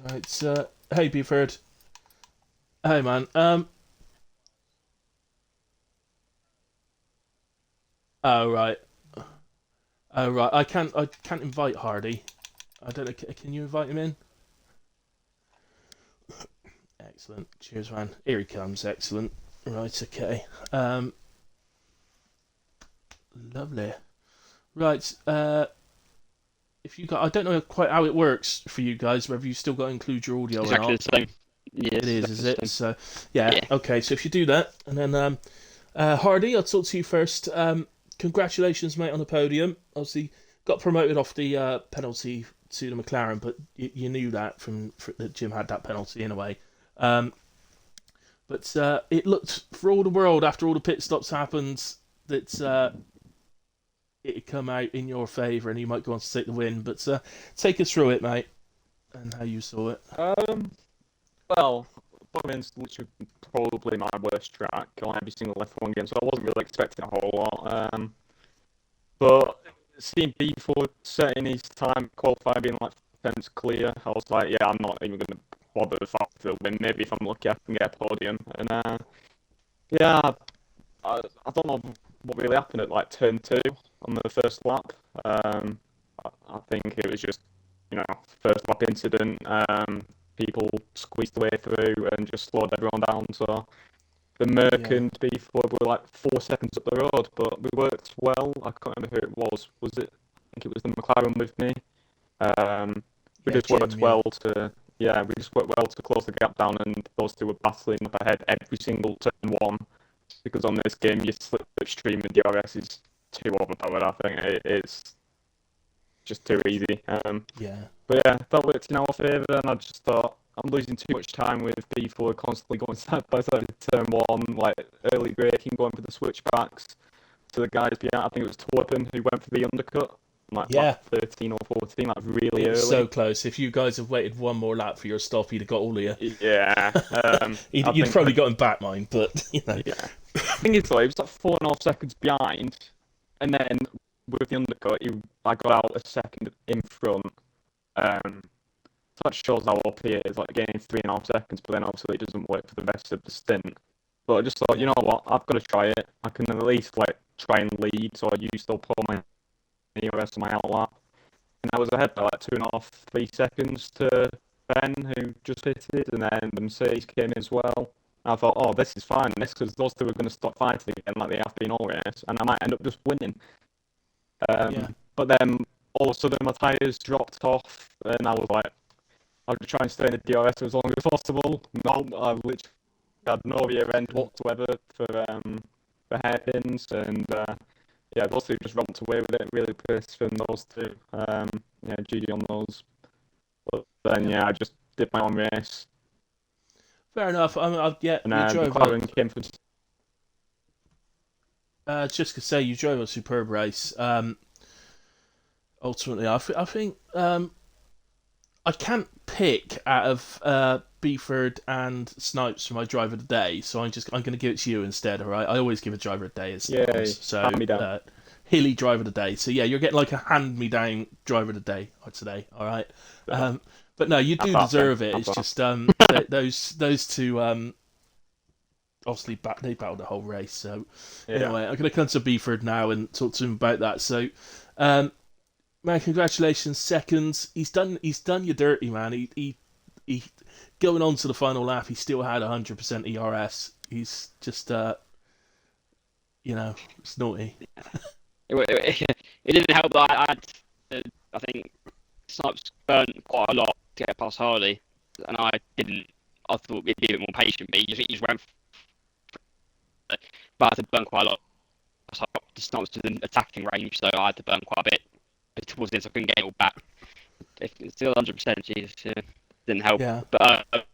Right, hey BFord. Hey man. Oh right. Oh right. I can't invite Hardy. I don't know. Can you invite him in? Excellent. Cheers, man. Here he comes. Excellent. Right. Okay. Lovely. Right. If you got, I don't know quite how it works for you guys. Whether you still got to include your audio or Exactly not. the same. Yes, It is exactly it? So yeah. Yeah. Okay. So if you do that, and then Hardy, I'll talk to you first. Congratulations, mate, on the podium. Obviously, got promoted off the penalty to the McLaren, but you knew that from that Jim had that penalty in a way. But it looked for all the world after all the pit stops happened that it'd come out in your favour and you might go on to take the win. But take us through it, mate, and how you saw it. Well, Birmingham's literally probably my worst track on every single F1 game, so I wasn't really expecting a whole lot. But seeing BFord setting his time qualify being like fence clear, I was like, yeah, I'm not even going to bother if I the win. Maybe if I'm lucky, I can get a podium. And yeah, I don't know what really happened at like turn 2 on the first lap. I think it was just, first lap incident. People squeezed their way through and just slowed everyone down. So the Merc and B4 were like 4 seconds up the road, but we worked well. I can't remember who it was. Was it? I think it was the McLaren with me. We just worked well to. Yeah, we just worked well to close the gap down, and those two were battling up ahead every single turn 1. Because on this game, your slipstream and DRS is too overpowered. I think it's just too easy. But yeah, that worked in our favour, and I just thought I'm losing too much time with B4 constantly going side by side in turn 1, like early braking, going for the switchbacks to the guys behind. I think it was Torpen who went for the undercut, like lap 13 or 14, like really early. So close. If you guys have waited one more lap for your stop, he'd have got all of you. Yeah. You'd probably got him back, mine, but you know. Yeah. The thing is, though, he was like 4.5 seconds behind, and then with the undercut, I got out a second in front. So that shows how OP it is, like gaining 3.5 seconds, but then obviously it doesn't work for the rest of the stint. But I just thought, you know what, I've got to try it. I can at least try and lead, so I used up all my EOS on my outlap. And I was ahead by 2.5, 3 seconds to Ben, who just fitted, and then the Mercedes came in as well. And I thought, oh, this is fine, because those two are going to stop fighting again like they have been all race, and I might end up just winning. But then all of a sudden my tyres dropped off, and I was like, I'll try and stay in the DRS as long as possible. No, I literally had no rear end whatsoever for hairpins, and those two just romped away with it. Really pissed from those two. GG on those. But then I just did my own race. Fair enough. Yeah, And you drove McLaren came from. just to say you drove a superb race. Ultimately, I think I can't pick out of BFord and Snipes for my driver of the day, so I'm going to give it to you instead. All right, I always give a driver of the day as Yay, so hand me down. Hilly driver of the day. So yeah, you're getting like a hand me down driver of the day today. All right, but no, you do deserve it. It's just those two obviously they battled the whole race. So anyway, I'm going to come to BFord now and talk to him about that. So. Man, congratulations, seconds. He's done you dirty, man. He going on to the final lap. He still had 100% ERS. He's just it's naughty. It didn't help that I think Snipes burnt quite a lot to get past Harley, and I didn't. I thought he'd be a bit more patient, but he just ran. But I had to burn quite a lot. So Snipes was in attacking range, so I had to burn quite a bit towards this. I couldn't get it all back. If it's still 100%, Jesus, didn't help. Yeah. But I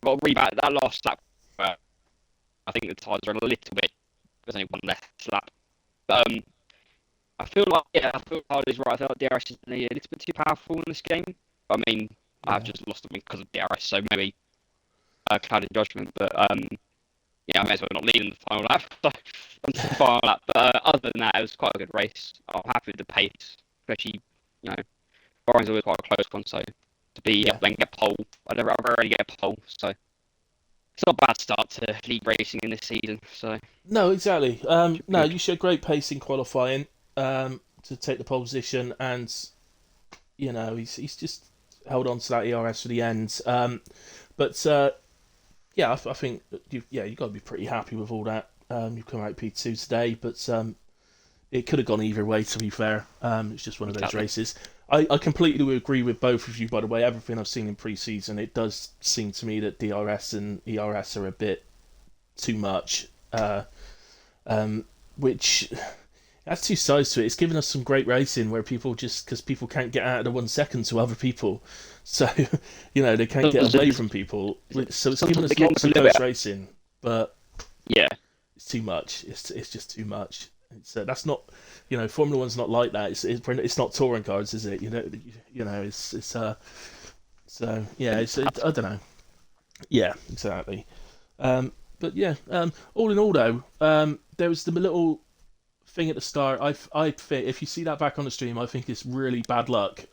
got a reback that last lap. I think the tyres are a little bit. There's only one left lap. But I feel Harley's right. I feel like DRS is a little bit too powerful in this game. I mean, I've just lost them because of DRS, so maybe clouded judgment. But I may as well not lead in the final lap. On the final lap. But other than that, it was quite a good race. I'm happy with the pace, especially Bahrain's always quite a close one. So to be up and get pole, I rarely get a pole, so it's not a bad start to league racing in this season. So no, exactly. No, you showed great pace in qualifying to take the pole position, and he's just held on to that ERS for the end. But I think you've got to be pretty happy with all that. You've come out P2 today, but it could have gone either way, to be fair. It's just one of those races. I completely agree with both of you, by the way. Everything I've seen in pre-season, it does seem to me that DRS and ERS are a bit too much, which has two sides to it. It's given us some great racing where people because people can't get out of the 1 second to other people, so they can't get away from people. So it's given us lots of close racing, but it's too much. It's just too much. That's not, Formula One's not like that. It's not touring cars, is it? I don't know. Yeah, exactly. But yeah, all in all though, there was the little thing at the start. I think if you see that back on the stream, I think it's really bad luck.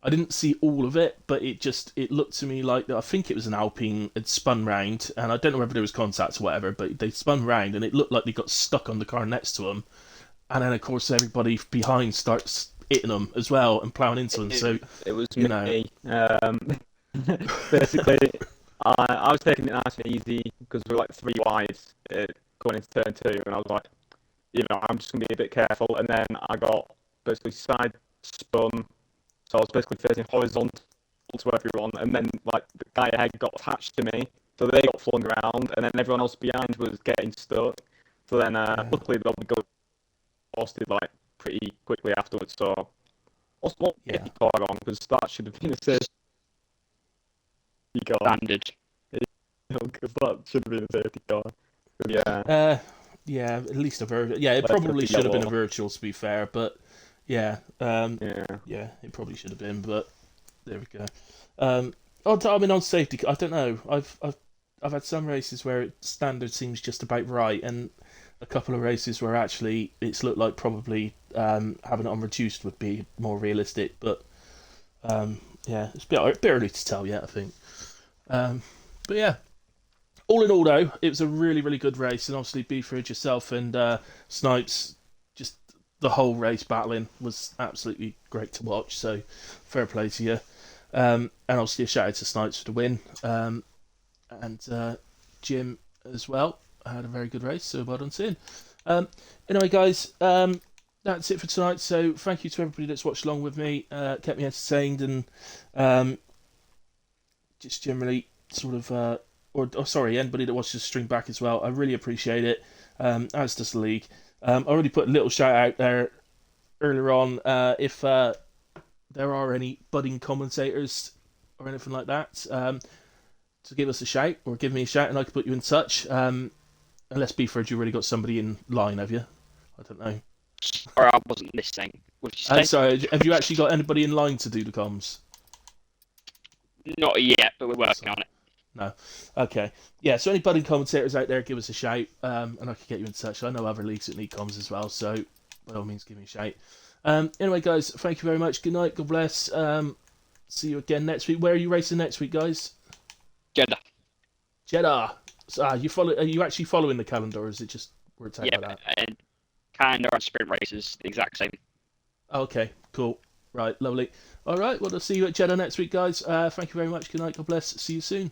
I didn't see all of it, but it looked to me like I think it was an Alpine had spun round, and I don't know whether there was contact or whatever, but they spun round and it looked like they got stuck on the car next to them, and then of course everybody behind starts hitting them as well and ploughing into them. So it was me. Basically, I was taking it nice and easy because we were like 3 wide going into turn 2, and I was like, I'm just gonna be a bit careful, and then I got basically side spun. So I was basically facing horizontal to everyone, and then like the guy ahead got attached to me, so they got flung around, and then everyone else behind was getting stuck. So then, luckily, they'll be busted like pretty quickly afterwards. So I was not getting car on because that should have been a safety car. Standard. Because that should have been a safety car. Yeah, at least a virtual. Yeah, it probably should have been a virtual, to be fair, but. Yeah, it probably should have been, but there we go. On safety, I don't know. I've had some races where standard seems just about right, and a couple of races where actually it's looked like probably having it on reduced would be more realistic. But it's a bit early to tell yet, I think. But yeah, all in all though, it was a really really good race, and obviously BFord yourself and Snipes. The whole race battling was absolutely great to watch, so fair play to you. And obviously a shout out to Snipes for the win. And Jim as well had a very good race, so well done to him. Anyway, guys, that's it for tonight. So thank you to everybody that's watched along with me, kept me entertained, and just generally sort of, anybody that watches the stream back as well. I really appreciate it, as does the league. I already put a little shout out there earlier on. If there are any budding commentators or anything like that, to give us a shout or give me a shout, and I can put you in touch. Unless BFord, you already got somebody in line, have you? I don't know. Sorry, I wasn't listening. What did you say? Sorry, have you actually got anybody in line to do the comms? Not yet, but we're working on it. No. Okay. Yeah, so any budding commentators out there, give us a shout, and I can get you in touch. I know other leagues that need comms as well, so by all means, give me a shout. Anyway, guys, thank you very much. Good night. God bless. See you again next week. Where are you racing next week, guys? Jeddah. So, are you actually following the calendar, or is it just worked out like that? And kind of sprint races, the exact same. Okay, cool. Right, lovely. All right, well, I'll see you at Jeddah next week, guys. Thank you very much. Good night. God bless. See you soon.